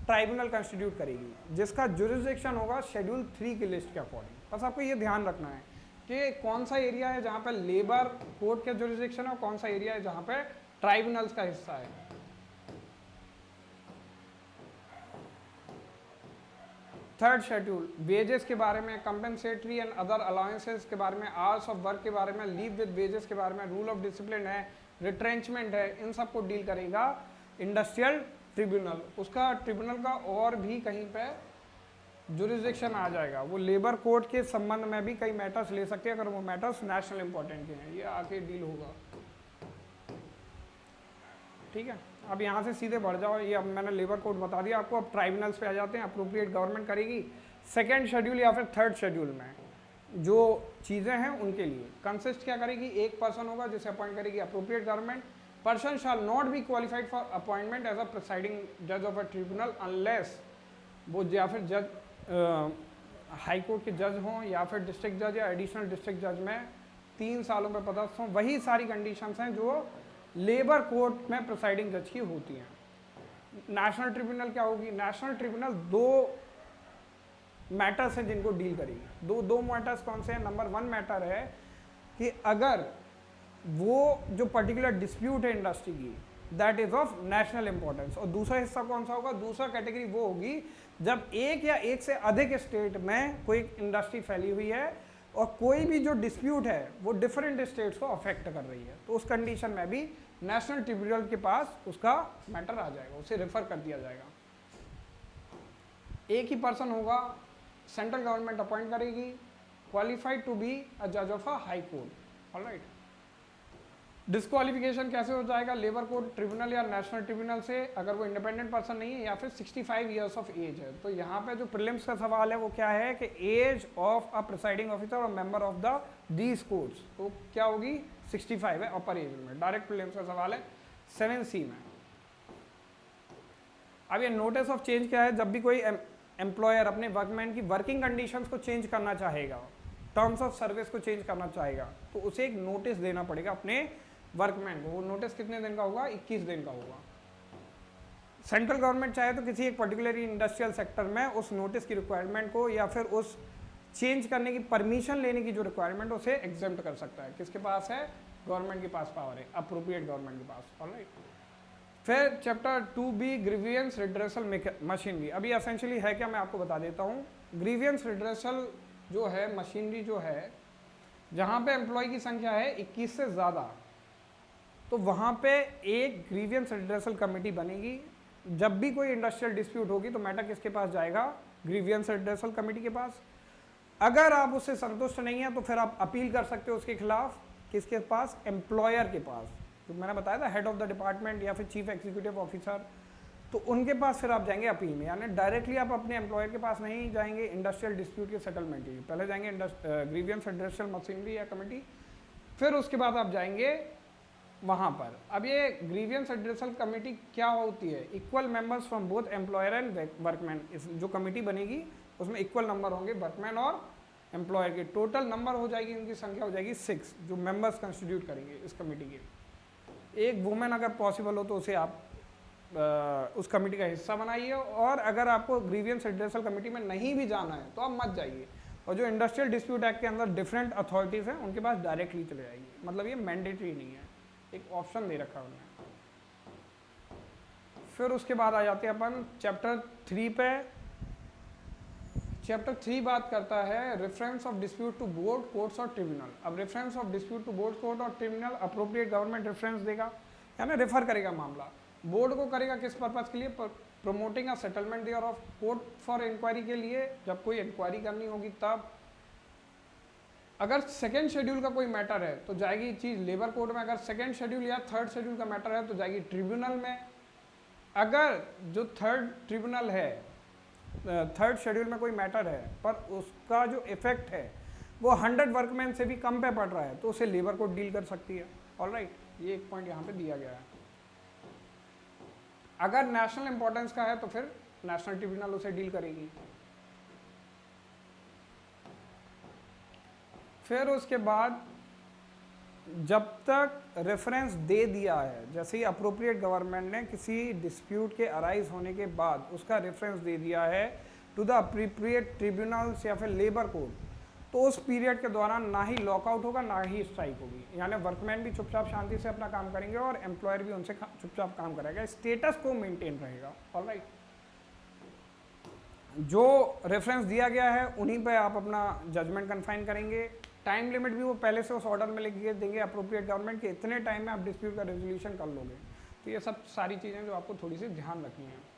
tribunal constitute करेगी जिसका जुरिसडिक्शन होगा शेड्यूल 3 की लिस्ट के अकॉर्डिंग। बस आपको ये ध्यान रखना है कि कौन सा एरिया है जहाँ पे लेबर कोर्ट का जुरिसडिक्शन है और कौन सा एरिया है जहाँ पे ट्राइब्यूनल्स का हिस्सा है। थर्ड शेड्यूल वेजेस के बारे में, कंपेंसेटरी एंड अदर अलाउंसेस के बारे में, आवर्स ऑफ वर्क के बारे में, लीव विद वेजेस के बारे में, रूल ऑफ डिसिप्लिन है, रिट्रेंचमेंट है, इन सब को डील करेगा इंडस्ट्रियल ट्रिब्यूनल। उसका ट्रिब्यूनल का और भी कहीं पे जुरिसडिक्शन आ जाएगा, वो लेबर कोड के संबंध में भी कई मैटर्स ले सकते हैं अगर वो मैटर्स नेशनल इंपॉर्टेंट के हैं, ये आके डील होगा। ठीक है, अब यहाँ से सीधे बढ़ जाओ, ये अब मैंने लेबर कोड बता दिया आपको। अब ट्राइब्यूनल्स पे आ जाते हैं। अप्रोप्रिएट गवर्नमेंट करेगी सेकेंड शेड्यूल या फिर थर्ड शेड्यूल में जो चीज़ें हैं उनके लिए। कंसिस्ट क्या करेगी? एक पर्सन होगा जिसे अपॉइंट करेगी appropriate government. Person shall not be qualified for appointment as a presiding जज ऑफ अ ट्रिब्यूनल अनलेस वो या फिर जज हाई कोर्ट के जज हों या फिर डिस्ट्रिक्ट जज या एडिशनल डिस्ट्रिक्ट जज में 3 सालों में पदस्थ हों। वही सारी कंडीशंस हैं जो लेबर कोर्ट में प्रिसाइडिंग जज की होती हैं। नेशनल ट्रिब्यूनल क्या होगी? नेशनल ट्रिब्यूनल 2 मैटर्स हैं जिनको डील करेगी। दो मैटर्स कौन से हैं? नंबर 1 मैटर है कि अगर वो जो पर्टिकुलर डिस्प्यूट है इंडस्ट्री की that is of national importance, और दूसरा हिस्सा कौन सा होगा? दूसरा कैटेगरी वो होगी जब एक या एक से अधिक स्टेट में कोई इंडस्ट्री फैली हुई है और कोई भी जो डिस्प्यूट है वो डिफरेंट स्टेट्स को अफेक्ट कर रही है, तो उस कंडीशन में भी नेशनल ट्रिब्यूनल के पास उसका मैटर आ जाएगा, उसे रेफर कर दिया जाएगा। एक ही पर्सन होगा, सेंट्रल गवर्नमेंट अपॉइंट करेगी, क्वालिफाइड टू बी अ जज of a high court. Alright, disqualification कैसे हो जाएगा? लेबर कोर्ट ट्रिब्यूनल या नेशनल ट्रिब्यूनल से अगर वो इंडिपेंडेंट पर्सन नहीं है या फिर 65 years ऑफ एज है। तो यहाँ पे जो प्रीलिम्स का सवाल है वो क्या है कि age of a presiding officer और member of the these courts, तो क्या होगी? 65 है अपर एज में। डायरेक्ट प्रीलिम्स का सवाल है 7C में। अब ये नोटिस ऑफ चेंज क्या है? जब भी कोई एम्प्लॉयर अपने वर्कमैन की वर्किंग कंडीशंस को चेंज करना चाहेगा, टर्म्स ऑफ सर्विस को चेंज करना चाहेगा, तो उसे एक नोटिस देना पड़ेगा अपने वर्कमैन को। वो नोटिस कितने दिन का होगा? 21 दिन का होगा। सेंट्रल गवर्नमेंट चाहे तो किसी एक पर्टिकुलर इंडस्ट्रियल सेक्टर में उस नोटिस की रिक्वायरमेंट को या फिर उस चेंज करने की परमिशन लेने की जो रिक्वायरमेंट उसे एग्जेम्प्ट कर सकता है। किसके पास है? गवर्नमेंट के पास पावर है, अप्रोप्रिएट गवर्नमेंट के पास। ऑलराइट, फिर chapter 2B grievance redressal machinery. अभी एसेंशियली है क्या, मैं आपको बता देता हूँ। ग्रीवियंस रिड्रेसल जो है मशीनरी जो है, जहाँ पे एम्प्लॉय की संख्या है 21 से ज़्यादा, तो वहाँ पे एक ग्रीवियंस रिड्रेसल कमेटी बनेगी। जब भी कोई इंडस्ट्रियल डिस्प्यूट होगी तो मैटर किसके पास जाएगा? ग्रीवियंस रिड्रेसल कमेटी के पास। अगर आप उससे संतुष्ट नहीं है तो फिर आप अपील कर सकते हो उसके खिलाफ, किसके पास? एम्प्लॉयर के पास। तो मैंने बताया था हेड ऑफ द डिपार्टमेंट या फिर चीफ एग्जीक्यूटिव ऑफिसर, तो उनके पास फिर आप जाएंगे अपील में। यानी डायरेक्टली आप अपने एम्प्लॉयर के पास नहीं जाएंगे इंडस्ट्रियल डिस्प्यूट के सेटलमेंट के लिए, पहले जाएंगे ग्रीवियंस रिड्रेसल मशीनरी या कमेटी, फिर उसके बाद आप जाएंगे वहाँ पर। अब ये ग्रीवियंस रिड्रेसल कमेटी क्या होती है? Equal members from both employer and workman. इस जो कमेटी बनेगी उसमें इक्वल नंबर होंगे वर्कमैन और एम्प्लॉयर के। टोटल नंबर हो जाएगी, उनकी संख्या हो जाएगी 6 जो मेंबर्स कंस्टिट्यूट करेंगे इस कमेटी के। एक वुमेन अगर पॉसिबल हो तो उसे आप उस कमेटी का हिस्सा बनाइए, और अगर आपको ग्रीवियंस रिड्रेसल कमेटी में नहीं भी जाना है तो आप मत जाइए। और जो इंडस्ट्रियल डिस्प्यूट एक्ट के अंदर डिफरेंट अथॉरिटीज़ हैं उनके पास डायरेक्टली चले जाइए, मतलब ये मैंडेटरी नहीं है, एक ऑप्शन दे रखा है उन्होंने। फिर उसके बाद आ जाते हैं अपन चैप्टर 3 पे। चैप्टर 3 बात करता है reference of dispute to board, courts और ट्रिब्यूनल। अब reference of dispute to board, court और ट्रिब्यूनल अप्रोप्रिएट गवर्नमेंट रेफरेंस देगा, यानी रेफर करेगा मामला। बोर्ड को करेगा किस पर्पज के लिए? Promoting a settlement thereof court for inquiry के लिए, जब कोई इंक्वायरी करनी होगी तब। अगर सेकेंड शेड्यूल का कोई मैटर है तो जाएगी चीज़ लेबर कोर्ट में, अगर सेकेंड शेड्यूल या थर्ड शेड्यूल का मैटर है तो जाएगी ट्रिब्यूनल में। अगर जो थर्ड ट्रिब्यूनल है, थर्ड शेड्यूल में कोई मैटर है पर उसका जो इफेक्ट है वो 100 वर्कमैन से भी कम पे पड़ रहा है तो उसे लेबर कोर्ट डील कर सकती है। ऑलराइट, ये एक पॉइंट यहाँ पे दिया गया है। अगर नेशनल इंपॉर्टेंस का है तो फिर नेशनल ट्रिब्यूनल उसे डील करेगी। फिर उसके बाद जब तक रेफरेंस दे दिया है, जैसे ही अप्रोप्रिएट गवर्नमेंट ने किसी डिस्प्यूट के अराइज होने के बाद उसका रेफरेंस दे दिया है टू द अप्रोप्रिएट ट्रिब्यूनल्स या फिर लेबर कोर्ट, तो उस पीरियड के दौरान ना ही लॉकआउट होगा ना ही स्ट्राइक होगी। यानी वर्कमैन भी चुपचाप शांति से अपना काम करेंगे और एम्प्लॉयर भी उनसे चुपचाप काम करेगा, स्टेटस को मेंटेन रहेगा। ऑलराइट, जो रेफरेंस दिया गया है उन्हीं पे आप अपना जजमेंट कन्फाइन करेंगे। टाइम लिमिट भी वो पहले से उस ऑर्डर में लिख के देंगे अप्रोप्रिएट गवर्नमेंट के, इतने टाइम में आप डिस्प्यूट का रेजोल्यूशन कर लोगे। तो ये सब सारी चीज़ें जो आपको थोड़ी सी ध्यान रखनी है।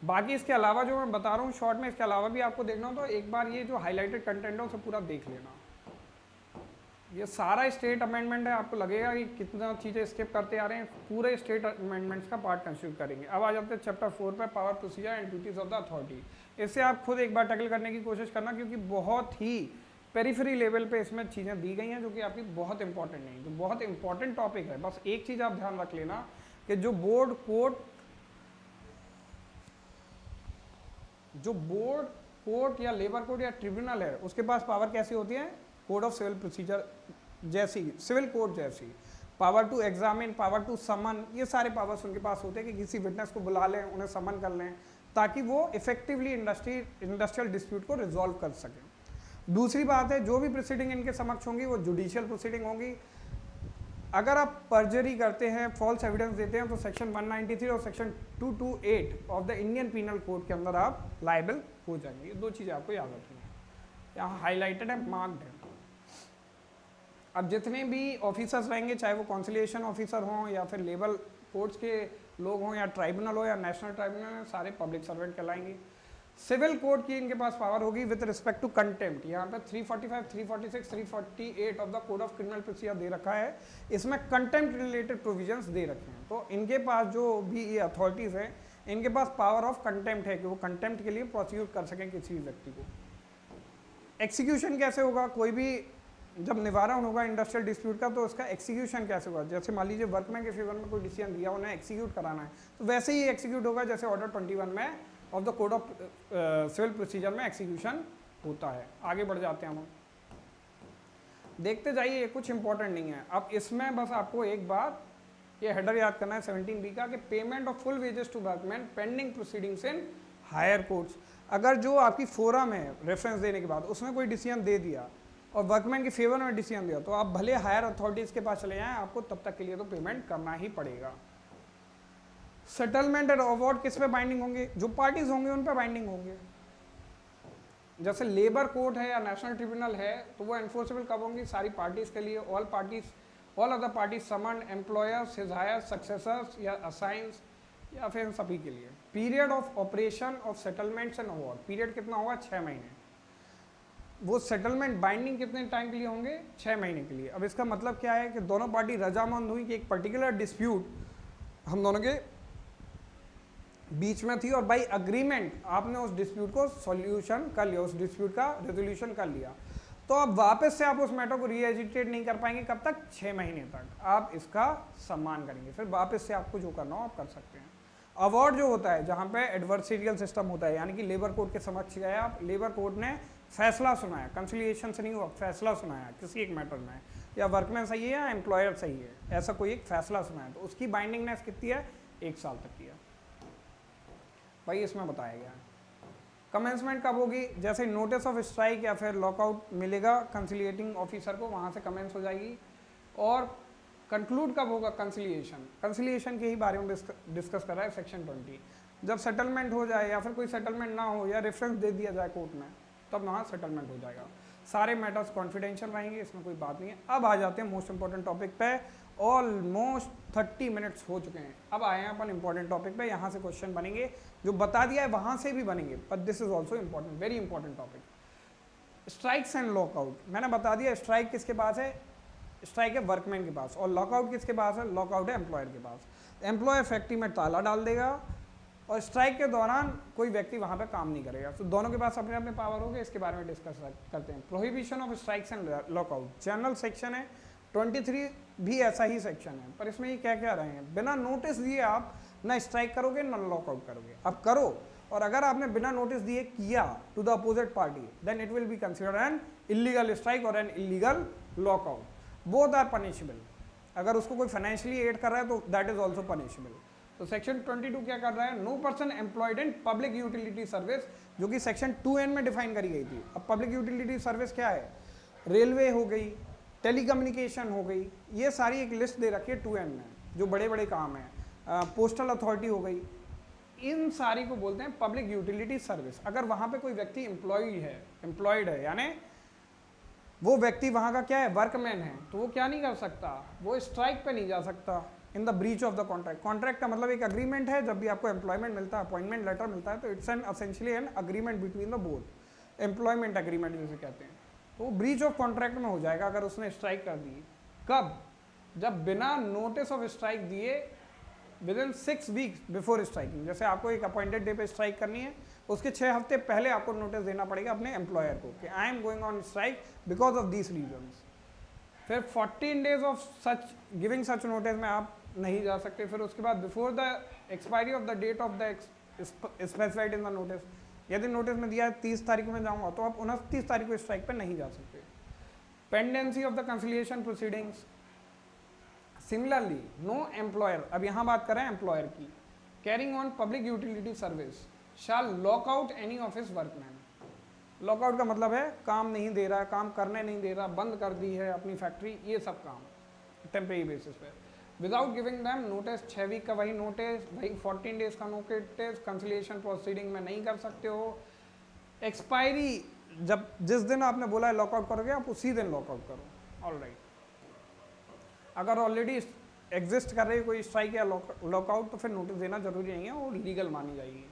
बाकी इसके अलावा जो मैं बता रहा हूँ शॉर्ट में, इसके अलावा भी आपको देखना हो तो एक बार ये जो हाईलाइटेड कंटेंट है उसे पूरा देख लेना। ये सारा स्टेट अमेंडमेंट है, आपको लगेगा कि कितना चीज़ें स्किप करते आ रहे हैं, पूरे स्टेट अमेंडमेंट्स का पार्ट कंस्टिट्यूट करेंगे। अब आ जाते हैं चैप्टर 4 पे, power, procedure and duties of the authority. इससे आप खुद एक बार टैकल करने की कोशिश करना, क्योंकि बहुत ही पेरिफेरी लेवल पे इसमें चीज़ें दी गई हैं जो कि आपकी बहुत इंपॉर्टेंट नहीं, तो बहुत इंपॉर्टेंट टॉपिक है। बस एक चीज़ आप ध्यान रख लेना कि जो बोर्ड कोर्ट या लेबर कोर्ट या ट्रिब्यूनल है उसके पास पावर कैसी होती है? कोड ऑफ सिविल प्रोसीजर जैसी, सिविल कोड जैसी। Power to examine, power to summon, ये सारे पावर्स उनके पास होते हैं कि किसी विटनेस को बुला लें, उन्हें समन कर लें, ताकि वो इफेक्टिवली इंडस्ट्रियल डिस्प्यूट को रिजॉल्व कर सकें। दूसरी बात है, जो भी प्रोसीडिंग इनके समक्ष होंगी वो जुडिशियल प्रोसीडिंग होंगी। अगर आप पर्जरी करते हैं, फॉल्स एविडेंस देते हैं, तो सेक्शन 193 और section 228 of the Indian penal code के अंदर आप लायबल हो जाएंगे। ये दो चीज़ें आपको याद रखनी है, यहाँ हाईलाइटेड है, मार्क्ड है। अब जितने भी ऑफिसर्स रहेंगे, चाहे वो कॉन्सिलिएशन ऑफिसर हों या फिर लेबर कोर्ट्स के लोग हों या ट्राइब्यूनल हो या नेशनल ट्राइब्यूनल, सारे पब्लिक सर्वेंट कहलाएंगे। सिविल कोर्ट की इनके पास पावर होगी विद रिस्पेक्ट टू कंटेम्प्ट। यहाँ पे 345, 346, 348 of the code of criminal procedure दे रखा है, इसमें कंटेम्प्ट रिलेटेड प्रोविजंस दे रखे हैं। तो इनके पास जो भी ये अथॉरिटीज़ हैं, इनके पास पावर ऑफ कंटेम्प्ट है कि वो कंटेम्प्ट के लिए प्रोसिक्यूट कर सकें किसी व्यक्ति को। एक्सीक्यूशन कैसे होगा? कोई भी जब निवारण होगा इंडस्ट्रियल डिस्प्यूट का तो उसका एक्सीक्यूशन कैसे होगा? जैसे मान लीजिए वर्कमैन के फेवर में कोई डिसीजन दिया, उन्हें एक्सीक्यूट कराना है, तो वैसे ही एक्सीक्यूट होगा जैसे ऑर्डर 21 में of the code of civil procedure में एक्सीक्यूशन होता है। आगे बढ़ जाते हैं हम, देखते जाइए, ये कुछ इंपॉर्टेंट नहीं है। अब इसमें बस आपको एक बात, ये हेडर याद करना है 17B का, कि payment of full wages to workman pending proceedings in higher courts. अगर जो आपकी फोरम है रेफरेंस देने के बाद उसमें कोई डिसीजन दे दिया और वर्कमैन के फेवर में डिसीजन दिया, तो आप भले हायर अथॉरिटीज़ के पास चले जाएं, आपको तब तक के लिए तो पेमेंट करना ही पड़ेगा। सेटलमेंट एंड अवार्ड किस पे बाइंडिंग होंगे? जो पार्टीज होंगे उन पे बाइंडिंग होंगे। जैसे लेबर कोर्ट है या नेशनल ट्रिब्यूनल है तो वो एनफोर्सेबल कब होंगी, सारी पार्टीज के लिए, ऑल अदर पार्टीज समन एम्प्लॉयर्स, हिज हायर सक्सेसर्स या असाइंस, या फिर इन सभी के लिए। Period of operation of settlements and award, period कितना होगा, 6 महीने। वो सेटलमेंट बाइंडिंग कितने टाइम के लिए होंगे, 6 महीने के लिए। अब इसका मतलब क्या है कि दोनों पार्टी रजामंद हुई कि एक पर्टिकुलर डिस्प्यूट हम दोनों के बीच में थी और बाई अग्रीमेंट आपने उस डिस्प्यूट को सॉल्यूशन कर लिया, उस डिस्प्यूट का रेजोल्यूशन कर लिया, तो अब वापस से आप उस मैटर को रीएजिटेट नहीं कर पाएंगे। कब तक, 6 महीने तक आप इसका सम्मान करेंगे, फिर वापस से आपको जो करना हो आप कर सकते हैं। अवार्ड जो होता है जहाँ पे एडवर्सरियल सिस्टम होता है, यानी कि लेबर कोर्ट के समक्ष गए आप, लेबर कोर्ट ने फैसला सुनाया, कंसिलिएशन से नहीं हुआ, फैसला सुनाया किसी एक मैटर में, या वर्कमैन सही है या एम्प्लॉयर सही है, ऐसा कोई एक फैसला सुनाया, तो उसकी बाइंडिंगनेस कितनी है, 1 साल तक की है भाई, इसमें बताया गया है। कमेंसमेंट कब होगी, जैसे नोटिस ऑफ स्ट्राइक या फिर लॉकआउट मिलेगा कंसिलिएटिंग ऑफिसर को, वहाँ से कमेंस हो जाएगी। और कंक्लूड कब होगा, कंसिलिएशन के ही बारे में डिस्कस कर रहा है सेक्शन 20। जब सेटलमेंट हो जाए या फिर कोई सेटलमेंट ना हो या रेफरेंस दे दिया जाए कोर्ट में, तब वहाँ सेटलमेंट हो जाएगा। सारे मैटर्स कॉन्फिडेंशियल रहेंगे, इसमें कोई बात नहीं है। अब आ जाते हैं मोस्ट इंपॉर्टेंट टॉपिक पे। ऑलमोस्ट 30 मिनट्स हो चुके हैं, अब आए हैं अपन इंपॉर्टेंट टॉपिक पे। यहाँ से क्वेश्चन बनेंगे, जो बता दिया है वहाँ से भी बनेंगे, but this is also important, very important topic. Strikes and lockout, मैंने बता दिया स्ट्राइक किसके पास है, स्ट्राइक है वर्कमैन के पास, और लॉकआउट किसके पास है, लॉकआउट है एम्प्लॉयर के पास। एम्प्लॉयर फैक्ट्री में ताला डाल देगा और स्ट्राइक के दौरान कोई व्यक्ति वहाँ पे काम नहीं करेगा, तो दोनों के पास अपने अपने पावर होंगे। इसके बारे में डिस्कस करते हैं। Prohibition of strikes and lockout, general section है, 23 भी ऐसा ही सेक्शन है, पर इसमें ये क्या क्या रहे हैं, बिना नोटिस दिए आप ना स्ट्राइक करोगे ना लॉकआउट करोगे, अब करो, और अगर आपने बिना नोटिस दिए किया to the opposite party, then it will be considered an illegal strike और an illegal lockout, both are punishable. अगर उसको कोई फाइनेंशियली एड कर रहा है तो दैट इज ऑल्सो पनिशेबल। तो सेक्शन 22 क्या कर रहा है, no person employed in public utility service, जो कि सेक्शन 2N में डिफाइन करी गई थी। अब पब्लिक यूटिलिटी सर्विस क्या है, रेलवे हो गई, टेलीकम्युनिकेशन हो गई, ये सारी एक लिस्ट दे रखी है 2N में, जो बड़े बड़े काम हैं, पोस्टल अथॉरिटी हो गई, इन सारी को बोलते हैं पब्लिक यूटिलिटी सर्विस। अगर वहाँ पे कोई व्यक्ति एम्प्लॉयड है, यानी वो व्यक्ति वहाँ का क्या है, वर्कमैन है, तो वो क्या नहीं कर सकता, वो स्ट्राइक पे नहीं जा सकता in the breach of the contract. Contract का मतलब एक अग्रीमेंट है, जब भी आपको एम्प्लॉयमेंट मिलता है, अपॉइंटमेंट लेटर मिलता है, तो it's an essentially an agreement between the both, employment agreement जिसे कहते हैं। तो वो ब्रीच ऑफ कॉन्ट्रैक्ट में हो जाएगा अगर उसने स्ट्राइक कर दी। कब, जब बिना नोटिस ऑफ स्ट्राइक दिए with in 6 weeks before striking. जैसे आपको एक अपॉइंटेड डे पे स्ट्राइक करनी है, उसके 6 हफ्ते पहले आपको नोटिस देना पड़ेगा अपने एम्प्लॉयर को कि I am going on strike because of these reasons. फिर 14 days of such giving such notice में आप नहीं जा सकते। फिर उसके बाद before the expiry of the date of the specified in the notice, यदि नोटिस में दिया है 30 तारीख में जाऊंगा, तो आप 29 तारीख को स्ट्राइक पे नहीं जा सकते। Pendency of the conciliation proceedings, similarly no employer, अब यहाँ बात करें एम्प्लॉयर की, carrying on public utility service shall lock out any of his workman. Lockout का मतलब है काम नहीं दे रहा है, काम करने नहीं दे रहा, बंद कर दी है अपनी फैक्ट्री, ये सब काम टेम्परेरी बेसिस पे, without giving them notice. 6 week का वही नोटिस, वही 14 डेज का नोटिस, कंसिलिएशन प्रोसीडिंग में नहीं कर सकते हो। एक्सपायरी, जब जिस दिन आपने बोला है लॉकआउट करोगे, आप उसी दिन लॉकआउट करो। ऑलराइट, अगर ऑलरेडी एग्जिस्ट कर रही है कोई स्ट्राइक या लॉकआउट, तो फिर नोटिस देना जरूरी नहीं है, वो लीगल मानी जाएगी।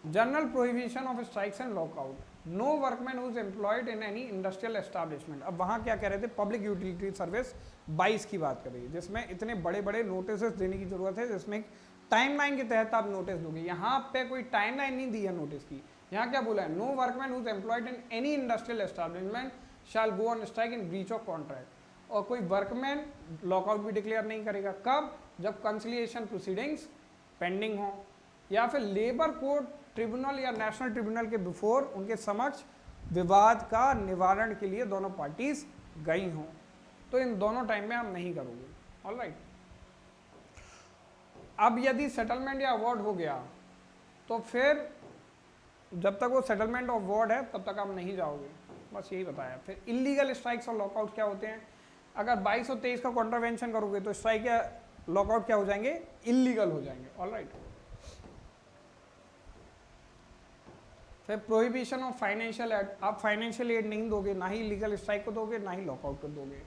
General prohibition of strikes and lockout, no workman who is employed in any industrial establishment. अब वहाँ क्या कह रहे थे, पब्लिक यूटिलिटी सर्विस 22 की बात कर रही है, जिसमें इतने बड़े बड़े नोटिस देने की जरूरत है, जिसमें टाइमलाइन के तहत आप नोटिस दोगे। यहाँ पे कोई टाइमलाइन नहीं दी है नोटिस की, यहाँ क्या बोला है, no workman who is employed in any industrial establishment shall go on strike in breach of contract. और कोई वर्कमैन लॉकआउट भी डिक्लेयर नहीं करेगा, कब, जब कंसिलिएशन प्रोसीडिंग्स पेंडिंग हो, या फिर लेबर कोर्ट ट्रिब्यूनल या नेशनल ट्रिब्यूनल के बिफोर, उनके समक्ष विवाद का निवारण के लिए दोनों पार्टीज गई हों, तो इन दोनों टाइम में हम नहीं करोगे। ऑलराइट, अब यदि सेटलमेंट या अवार्ड हो गया, तो फिर जब तक वो सेटलमेंट और अवार्ड है तब तक आप नहीं जाओगे, बस यही बताया। फिर इलीगल स्ट्राइक्स और लॉकआउट क्या होते हैं, अगर 22 और 23 का कॉन्ट्रावेंशन करोगे तो स्ट्राइक या लॉकआउट क्या हो जाएंगे, इलीगल हो जाएंगे। ऑलराइट, फिर प्रोहिबिशन ऑफ फाइनेंशियल एड, आप फाइनेंशियल एड नहीं दोगे, ना ही लीगल स्ट्राइक को दोगे, ना ही लॉकआउट को दोगे।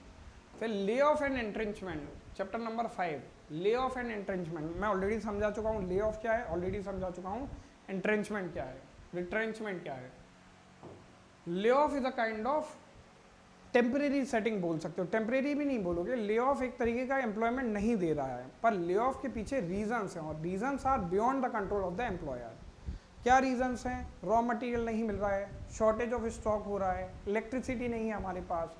फिर ले off and entrenchment, chapter number 5, ले ऑफ एंड एंट्रेंचमेंट। मैं ऑलरेडी समझा चुका हूँ ले ऑफ क्या है, ऑलरेडी समझा चुका हूँ एंट्रेंचमेंट क्या है, रिट्रेंचमेंट क्या है। Lay off is a kind of temporary setting बोल सकते हो, टेम्परेरी भी नहीं बोलोगे, ले ऑफ एक तरीके का एम्प्लॉयमेंट नहीं दे रहा है, पर ले ऑफ के पीछे रीजंस हैं, और reasons are beyond the control of the employer. क्या रीजंस हैं? रॉ मटेरियल नहीं मिल रहा है, शॉर्टेज ऑफ स्टॉक हो रहा है, इलेक्ट्रिसिटी नहीं है हमारे पास,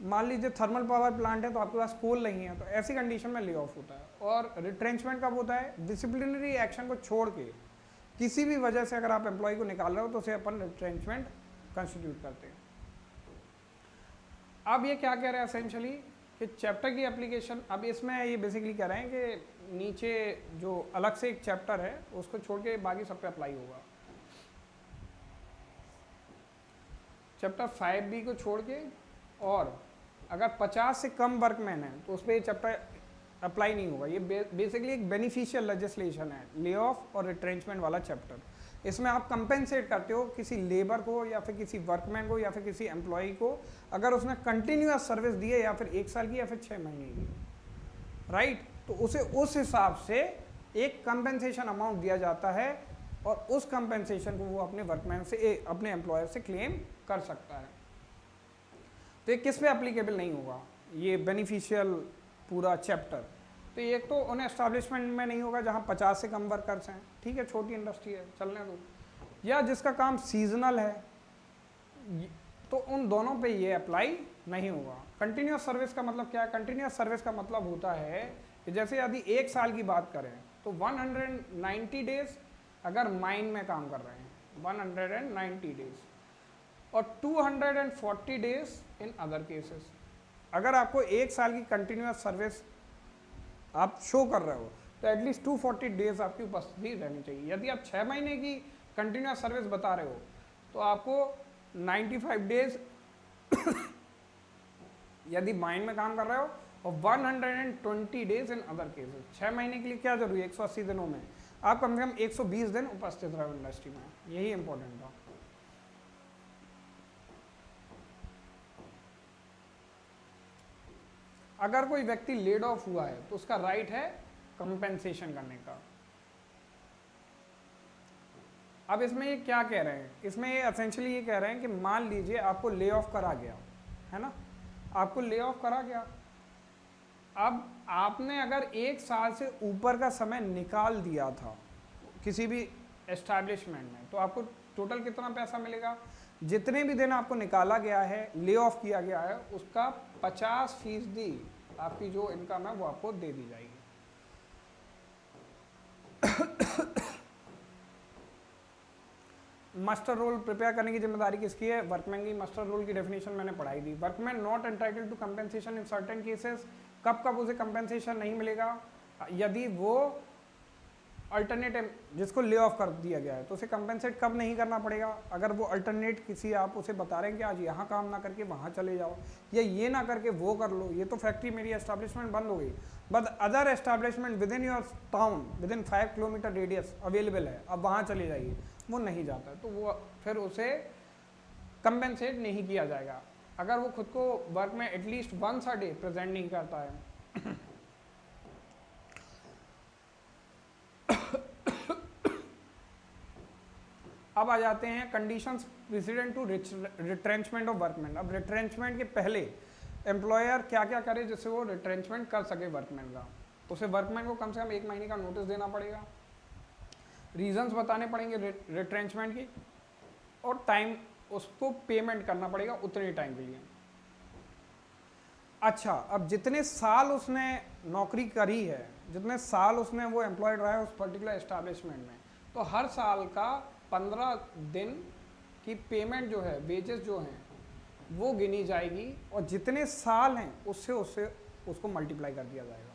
मान लीजिए थर्मल पावर प्लांट है तो आपके पास कोल नहीं है, तो ऐसी कंडीशन में ले ऑफ होता है। और रिट्रेंचमेंट कब होता है? डिसिप्लिनरी एक्शन को छोड़ के किसी भी वजह से अगर आप एम्प्लॉय को निकाल रहे हो तो उसे अपन रिट्रेंचमेंट कंस्टिट्यूट करते हैं। अब ये क्या कह रहे हैं एसेंशियली कि चैप्टर की एप्लीकेशन, अब इसमें ये बेसिकली कह रहे हैं कि नीचे जो अलग से एक चैप्टर है उसको छोड़ के बाकी सब पे अप्लाई होगा। चैप्टर 5B को छोड़ के, और अगर 50 से कम वर्कमैन है तो उस पर ये चैप्टर अप्लाई नहीं होगा। ये बेसिकली एक बेनिफिशियल लेजिस्लेशन है, ले ऑफ और रिट्रेंचमेंट वाला चैप्टर। इसमें आप कंपेंसेट करते हो किसी लेबर को या फिर किसी वर्कमैन को या फिर किसी एम्प्लॉय को, अगर उसने कंटिन्यूअस सर्विस दी है या फिर 1 साल की या फिर 6 महीने की, राइट, तो उसे उस हिसाब से एक कंपेंसेशन अमाउंट दिया जाता है, और उस कंपेंसेशन को वो अपने वर्कमैन से, अपने एम्प्लॉयर से क्लेम कर सकता है। तो ये किस पे एप्लीकेबल नहीं होगा, ये बेनिफिशियल पूरा चैप्टर? तो एक तो उन एस्टैब्लिशमेंट में नहीं होगा जहाँ 50 से कम वर्कर्स हैं, ठीक है, छोटी इंडस्ट्री है, चलने दो, या जिसका काम सीजनल है, तो उन दोनों पे ये अप्लाई नहीं होगा। कंटिन्यूअस सर्विस का मतलब क्या है? कंटिन्यूअस सर्विस का मतलब होता है कि जैसे यदि 1 साल की बात करें तो 190 डेज अगर माइन में काम कर रहे हैं, 190 डेज, और 240 डेज इन अदर केसेस। अगर आपको 1 साल की कंटिन्यूअस सर्विस आप शो कर रहे हो तो एटलीस्ट 240 डेज आपकी उपस्थिति रहनी चाहिए। यदि आप 6 महीने की कंटिन्यूअस सर्विस बता रहे हो तो आपको 95 डेज यदि माइन में काम कर रहे हो, और 120 डेज इन अदर केसेस। 6 महीने के लिए क्या जरूरी है? 180 दिनों में आप कम से कम 120 दिन उपस्थित रहो इंडस्ट्री में, यही इंपॉर्टेंट था। अगर कोई व्यक्ति लेड ऑफ हुआ है तो उसका राइट है कंपेंसेशन करने का। अब इसमें ये क्या कह रहे हैं? इसमें ये एसेंशियली ये कह रहे हैं कि मान लीजिए आपको ले ऑफ करा गया है ना, आपको ले ऑफ करा गया, अब आपने अगर 1 साल से ऊपर का समय निकाल दिया था किसी भी एस्टैब्लिशमेंट में, तो आपको टोटल कितना पैसा मिलेगा? जितने भी दिन आपको निकाला गया है, ले ऑफ किया गया है, उसका 50% आपकी जो इनकम है वो आपको दे दी जाएगी। मास्टर रोल प्रिपेयर करने की जिम्मेदारी किसकी है? वर्कमैन की। मास्टर रोल की डेफिनेशन मैंने पढ़ाई दी। Workman not entitled to compensation in certain cases. कब कब उसे कंपेंसेशन नहीं मिलेगा? यदि वो अल्टरनेट जिसको ले ऑफ कर दिया गया है तो उसे कंपेंसेट कब नहीं करना पड़ेगा? अगर वो अल्टरनेट किसी, आप उसे बता रहे हैं कि आज यहाँ काम ना करके वहाँ चले जाओ, या ये ना करके वो कर लो, ये तो फैक्ट्री मेरी एस्टैब्लिशमेंट बंद हो गई, but other establishment with in your town with in 5 kilometre radius available है, अब वहाँ चले जाइए, वो नहीं जाता है, तो वो फिर उसे कंपेंसेट नहीं किया जाएगा अगर वो खुद को वर्क में at least once a day present नहीं करता है। अब आ जाते हैं conditions precedent to retrenchment of workman. अब रिट्रेंचमेंट के पहले एम्प्लॉयर क्या क्या करे जिससे वो रिट्रेंचमेंट कर सके वर्कमैन का? उसे वर्कमैन को कम से कम 1 महीने का नोटिस देना पड़ेगा, रीजंस बताने पड़ेंगे रिट्रेंचमेंट की, और टाइम उसको पेमेंट करना पड़ेगा उतने टाइम के लिए। अच्छा, अब जितने साल उसने नौकरी करी है, जितने साल उसने वो एम्प्लॉयड रहा है उस पर्टिकुलर एस्टैब्लिशमेंट में, तो हर साल का 15 दिन की पेमेंट जो है, वेजेस जो हैं, वो गिनी जाएगी, और जितने साल हैं उससे उसको मल्टीप्लाई कर दिया जाएगा।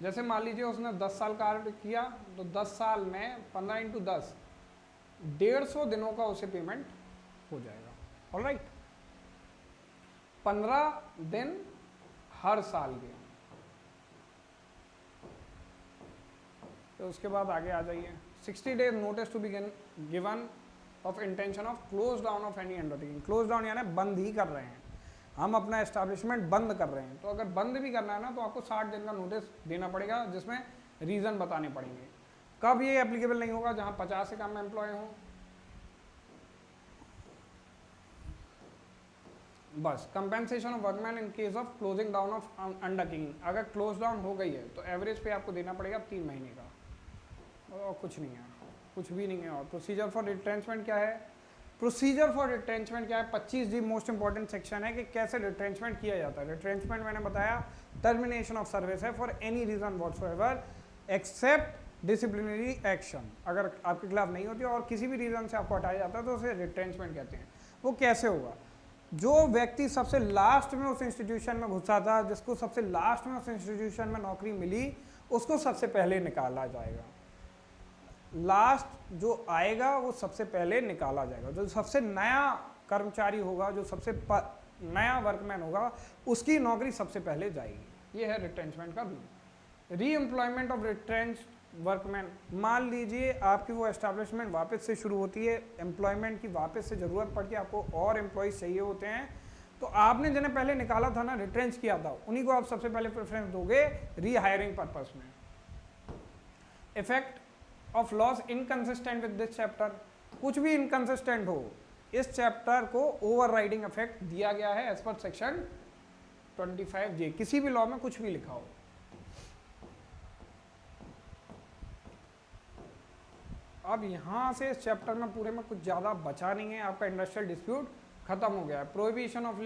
जैसे मान लीजिए उसने 10 साल कार्य किया, तो 10 साल में 15 × 10 150 दिनों का उसे पेमेंट हो जाएगा। ऑलराइट, 15 दिन हर साल के। तो उसके बाद आगे आ जाइए, 60 days notice to be given of intention of close down of any undertaking. Close down यानी बंद ही कर रहे हैं, हम अपना एस्टैब्लिशमेंट बंद कर रहे हैं। तो अगर बंद भी करना है ना तो आपको 60 दिन का नोटिस देना पड़ेगा, जिसमें रीज़न बताने पड़ेंगे। कब ये एप्लीकेबल नहीं होगा? जहां 50 से कम एम्प्लॉय हों, बस। Compensation of workman in case of closing down of undertaking, अगर क्लोज डाउन हो गई है तो एवरेज पे आपको देना पड़ेगा 3 महीने का, और कुछ नहीं है, कुछ भी नहीं है। और प्रोसीजर फॉर रिट्रेंचमेंट क्या है? प्रोसीजर फॉर रिट्रेंचमेंट क्या है? 25 मोस्ट इंपॉर्टेंट सेक्शन है कि कैसे रिट्रेंचमेंट किया जाता है। रिट्रेंचमेंट मैंने बताया टर्मिनेशन ऑफ सर्विस है for any reason whatsoever except disciplinary action. अगर आपके खिलाफ नहीं होती और किसी भी रीजन से आपको हटाया जाता है तो उसे रिट्रेंचमेंट कहते हैं। वो कैसे होगा? जो व्यक्ति सबसे लास्ट में उस इंस्टीट्यूशन में घुसा था, जिसको सबसे लास्ट में उस इंस्टीट्यूशन में नौकरी मिली, उसको सबसे पहले निकाला जाएगा। लास्ट जो आएगा वो सबसे पहले निकाला जाएगा। जो सबसे नया कर्मचारी होगा, जो सबसे नया वर्कमैन होगा, उसकी नौकरी सबसे पहले जाएगी। ये है रिट्रेंचमेंट का रूल। री एम्प्लॉयमेंट ऑफ रिट्रेंच वर्कमैन, मान लीजिए आपकी वो एस्टैब्लिशमेंट वापस से शुरू होती है, एम्प्लॉयमेंट की वापस से ज़रूरत पड़ती है, आपको और एम्प्लॉयज़ चाहिए होते हैं, तो आपने जिन्हें पहले निकाला था ना, रिट्रेंच किया था, उन्हीं को आप सबसे पहले प्रेफरेंस दोगे री हायरिंग पर्पस में। Effect of loss inconsistent with this chapter, कुछ भी इनकंसिस्टेंट हो, इस चैप्टर को ओवरराइडिंग इफेक्ट दिया गया है एज पर सेक्शन 25J, किसी भी लॉ में कुछ भी लिखा हो। अब यहाँ से इस चैप्टर में पूरे में कुछ ज़्यादा बचा नहीं है, आपका इंडस्ट्रियल डिस्प्यूट खत्म हो गया है। प्रोहिबिशन ऑफ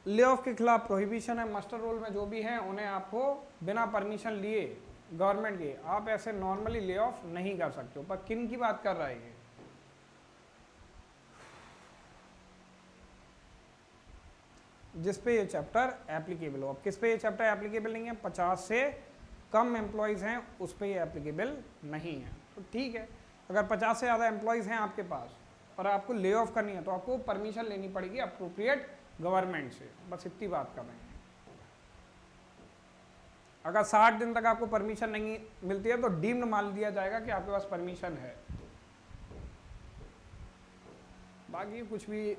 ले ऑफ के खिलाफ प्रोहिबिशन है। मास्टर रोल में जो भी हैं उन्हें आपको बिना परमिशन लिए गवर्नमेंट के आप ऐसे नॉर्मली ले ऑफ नहीं कर सकते हो। पर किन की बात कर रहा है ये? जिस पे ये चैप्टर एप्लीकेबल हो। अब किस पे ये चैप्टर एप्लीकेबल नहीं है? 50 से कम एम्प्लॉयज़ हैं उस पर ये एप्लीकेबल नहीं है। तो ठीक है, अगर 50 से ज़्यादा एम्प्लॉयज़ हैं आपके पास और आपको ले ऑफ करनी है तो आपको परमिशन लेनी पड़ेगी अप्रोप्रिएट गवर्नमेंट से, बस इतनी बात कर रहे हैं। अगर 60 दिन तक आपको परमिशन नहीं मिलती है तो डीम्ड मान लिया जाएगा कि आपके पास परमिशन है। बाकी कुछ भी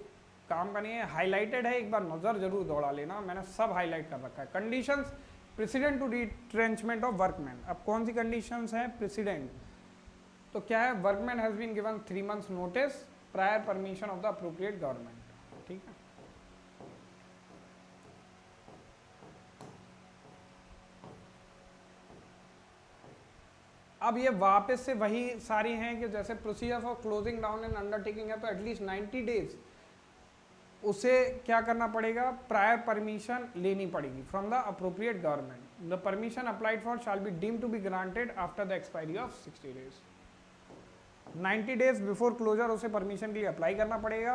काम का नहीं है, हाईलाइटेड है, एक बार नज़र जरूर दौड़ा लेना, मैंने सब हाईलाइट कर रखा है। Conditions precedent to retrenchment of workman. अब कौन सी कंडीशंस हैं? प्रेसिडेंट तो क्या है? Workman has been given 3 months notice prior permission of the appropriate government. ठीक है, अब ये वापस से वही सारी हैं कि जैसे procedure for closing down and undertaking है तो एटलीस्ट 90 days उसे क्या करना पड़ेगा? प्रायर परमिशन लेनी पड़ेगी from the appropriate government. The permission applied for shall be deemed to be granted after the expiry of 60 days। 90 days before closure उसे permission के लिए अप्लाई करना पड़ेगा,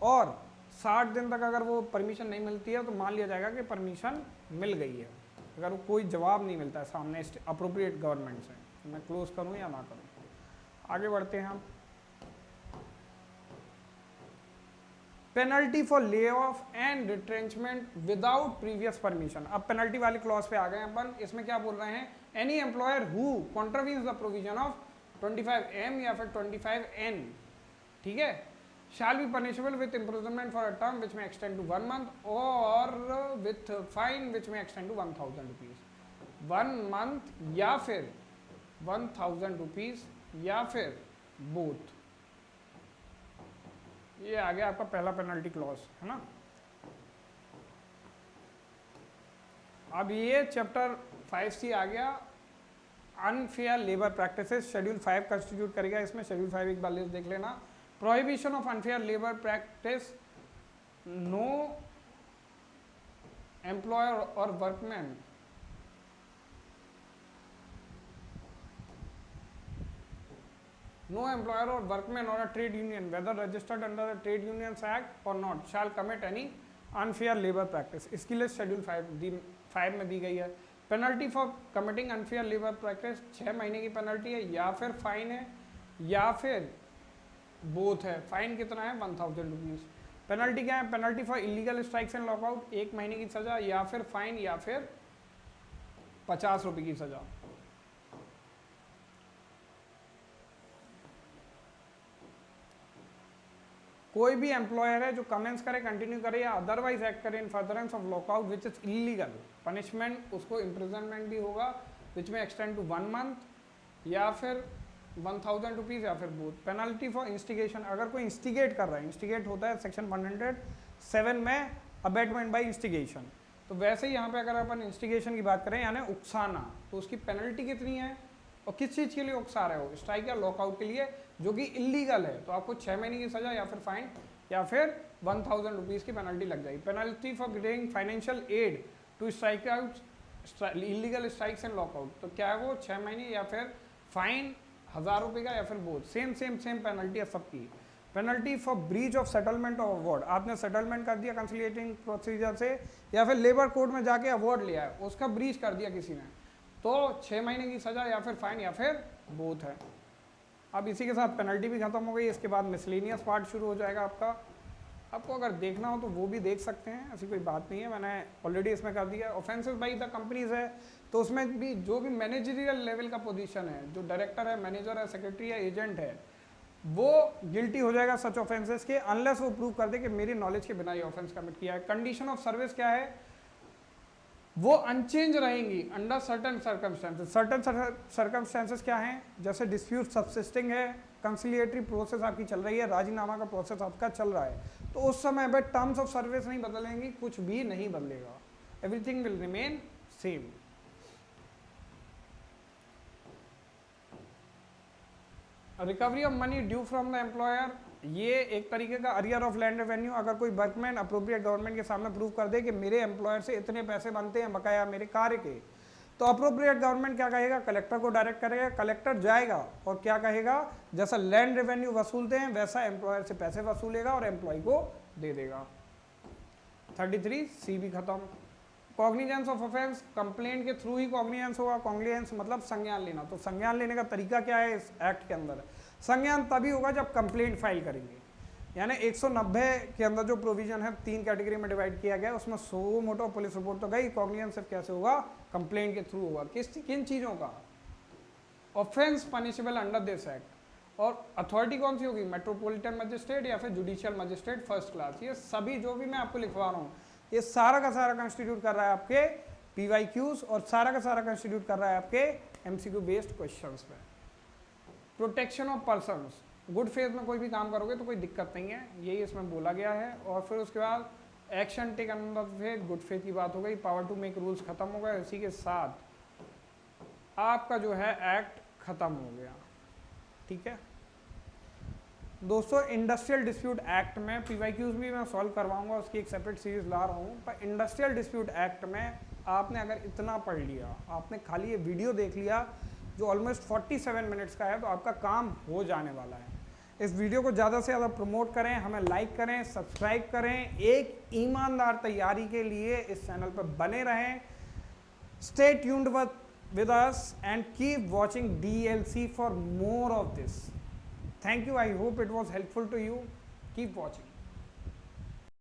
और 60 दिन तक अगर वो परमिशन नहीं मिलती है तो मान लिया जाएगा कि परमिशन मिल गई है। अगर वो कोई जवाब नहीं मिलता है सामने अप्रोप्रिएट गवर्नमेंट से, तो मैं क्लोज करूँ या ना करूँ। आगे बढ़ते हैं हम। Penalty for lay off and retrenchment without previous permission. अब पेनल्टी वाले क्लॉज पे आ गए अपन। इसमें क्या बोल रहे हैं? Any employer who contravenes the provision of 25M या फिर 25N, ठीक है, shall be punishable with imprisonment for a term which may extend to 1 month or with fine which may extend to 1000 rupees। 1 month या फिर 1000 rupees या फिर both. ये आ गया आपका पहला पेनल्टी क्लॉज, है ना। अब ये चैप्टर 5C आ गया, unfair labour practices. Schedule 5 constitute करेगा इसमें। शेड्यूल 5 एक बार लिस्ट देख लेना। Prohibition of unfair labour practice, no employer और workman no employer or workman or a trade union whether registered under the Trade Unions Act or not shall commit any unfair labor practice। इसकी list schedule 5 में दी गई है। Penalty for committing unfair labour practice 6 महीने की penalty है, या फिर fine है, या फिर बोथ है। फाइन कितना है? 1000 रुपीज़। पेनल्टी क्या है? Penalty for illegal strikes and lockout 1 महीने की सज़ा, या फिर फाइन, या फिर 50 रुपये की सज़ा। कोई भी एम्प्लॉयर है जो कमेंस करे, कंटिन्यू करे या अदरवाइज एक्ट करे इन furtherance of lockout which is illegal, punishment उसको इम्प्रिजनमेंट भी होगा विच में एक्सटेंड टू 1 मंथ या फिर 1000 रुपीज़ या फिर बोथ। पेनल्टी फॉर इंस्टिगेशन, अगर कोई इंस्टिगेट कर रहा है, इंस्टिगेट होता है सेक्शन 107 में अबेटमेंट बाय इंस्टिगेशन, तो वैसे ही यहाँ पे अगर अपन इंस्टिगेशन की बात करें यानी उकसाना, तो उसकी पेनल्टी कितनी है और किस चीज़ के लिए उकसा रहे हो, स्ट्राइक या लॉकआउट के लिए, जो कि इलीगल है, तो आपको 6 महीने की सजा या फिर फाइन या फिर 1000 रुपीज़ की पेनल्टी लग जाएगी। Penalty for giving financial aid to strike out illegal strikes and lockout, तो क्या है वो 6 महीने या फिर फाइन 1000 रुपये का या फिर बोथ, सेम पेनल्टी है सबकी। Penalty for breach of settlement of award, आपने सेटलमेंट कर दिया कंसिलिएटिंग प्रोसीजर से या फिर लेबर कोर्ट में जाके अवार्ड लिया है, उसका ब्रीच कर दिया किसी ने, तो 6 महीने की सजा या फिर फाइन या फिर बोथ है। अब इसी के साथ पेनल्टी भी खत्म हो गई, इसके बाद मिसलेनियस पार्ट शुरू हो जाएगा आपका। आपको अगर देखना हो तो वो भी देख सकते हैं, ऐसी कोई बात नहीं है, मैंने ऑलरेडी इसमें कर दिया। ऑफेंसेस बाई द कंपनीज है, तो उसमें भी जो भी मैनेजरियल लेवल का पोजीशन है, जो डायरेक्टर है, मैनेजर है, सेक्रेटरी है, एजेंट है, वो गिल्टी हो जाएगा सच ऑफेंसेस के, अनलेस वो प्रूव कर दे कि मेरी नॉलेज के बिना ये ऑफेंस कमिट किया है। कंडीशन ऑफ सर्विस क्या है, वो अनचेंज रहेंगी under certain circumstances. Certain circumstances क्या हैं, जैसे डिस्प्यूट सब्सिस्टिंग है, कंसिलिएटरी प्रोसेस आपकी चल रही है, राजीनामा का प्रोसेस आपका चल रहा है, तो उस समय पे टर्म्स ऑफ सर्विस नहीं बदलेंगी, कुछ भी नहीं बदलेगा, everything will remain same. Recovery of money due from the employer, ये एक तरीके का अरियर ऑफ लैंड रेवेन्यू। अगर कोई वर्कमैन अप्रोप्रिएट गवर्नमेंट के सामने प्रूव कर दे कि मेरे एम्प्लॉयर से इतने पैसे बनते हैं बकाया मेरे कार्य के, तो अप्रोप्रिएट गवर्नमेंट क्या कहेगा, कलेक्टर को डायरेक्ट करेगा, कलेक्टर जाएगा और क्या कहेगा, जैसा लैंड रेवेन्यू वसूलते हैं वैसा एम्प्लॉयर से पैसे वसूलेगा और एम्प्लॉय को दे देगा। 33 सी भी खत्म। कॉग्निजेंस ऑफ ऑफेंस, कंप्लेंट के थ्रू ही कॉग्निजेंस होगा। कॉग्निजेंस मतलब संज्ञान लेना, तो संज्ञान लेने का तरीका क्या है इस एक्ट के अंदर, संज्ञान तभी होगा जब कंप्लेंट फाइल करेंगे, यानी 190 के अंदर जो प्रोविजन है 3 कैटेगरी में डिवाइड किया गया है, उसमें सो मोटो पुलिस रिपोर्ट तो गई, कॉग्निजेंस सिर्फ कैसे होगा, कंप्लेंट के थ्रू होगा। किन चीज़ों का, offence punishable under this act, और अथॉरिटी कौन सी होगी, मेट्रोपॉलिटन मजिस्ट्रेट या फिर जुडिशियल मजिस्ट्रेट फर्स्ट क्लास। ये सभी जो भी मैं आपको लिखवा रहा हूँ, ये सारा का सारा कंस्टिट्यूट कर रहा है आपके PYQs और सारा का सारा कंस्टिट्यूट कर रहा है आपके MCQ बेस्ड क्वेश्चंस पे। Protection of persons, good faith में कोई भी काम करोगे तो कोई दिक्कत नहीं है, यही इसमें बोला गया है। और फिर उसके बाद action take under faith, good faith की बात हो गई, पावर टू मेक रूल्स खत्म हो गया, इसी के साथ आपका जो है एक्ट खत्म हो गया। ठीक है दोस्तों, इंडस्ट्रियल डिस्प्यूट एक्ट में PYQs भी मैं सॉल्व करवाऊंगा, उसकी एक सेपरेट सीरीज ला रहा हूँ, पर इंडस्ट्रियल डिस्प्यूट एक्ट में आपने अगर इतना पढ़ लिया, आपने खाली ये वीडियो देख लिया जो ऑलमोस्ट 47 मिनट्स का है, तो आपका काम हो जाने वाला है। इस वीडियो को ज़्यादा से ज़्यादा प्रमोट करें, हमें लाइक करें, सब्सक्राइब करें, एक ईमानदार तैयारी के लिए इस चैनल पर बने रहें। Stay tuned with us and keep watching DLC for more of this. Thank you. I hope it was helpful to you. Keep watching.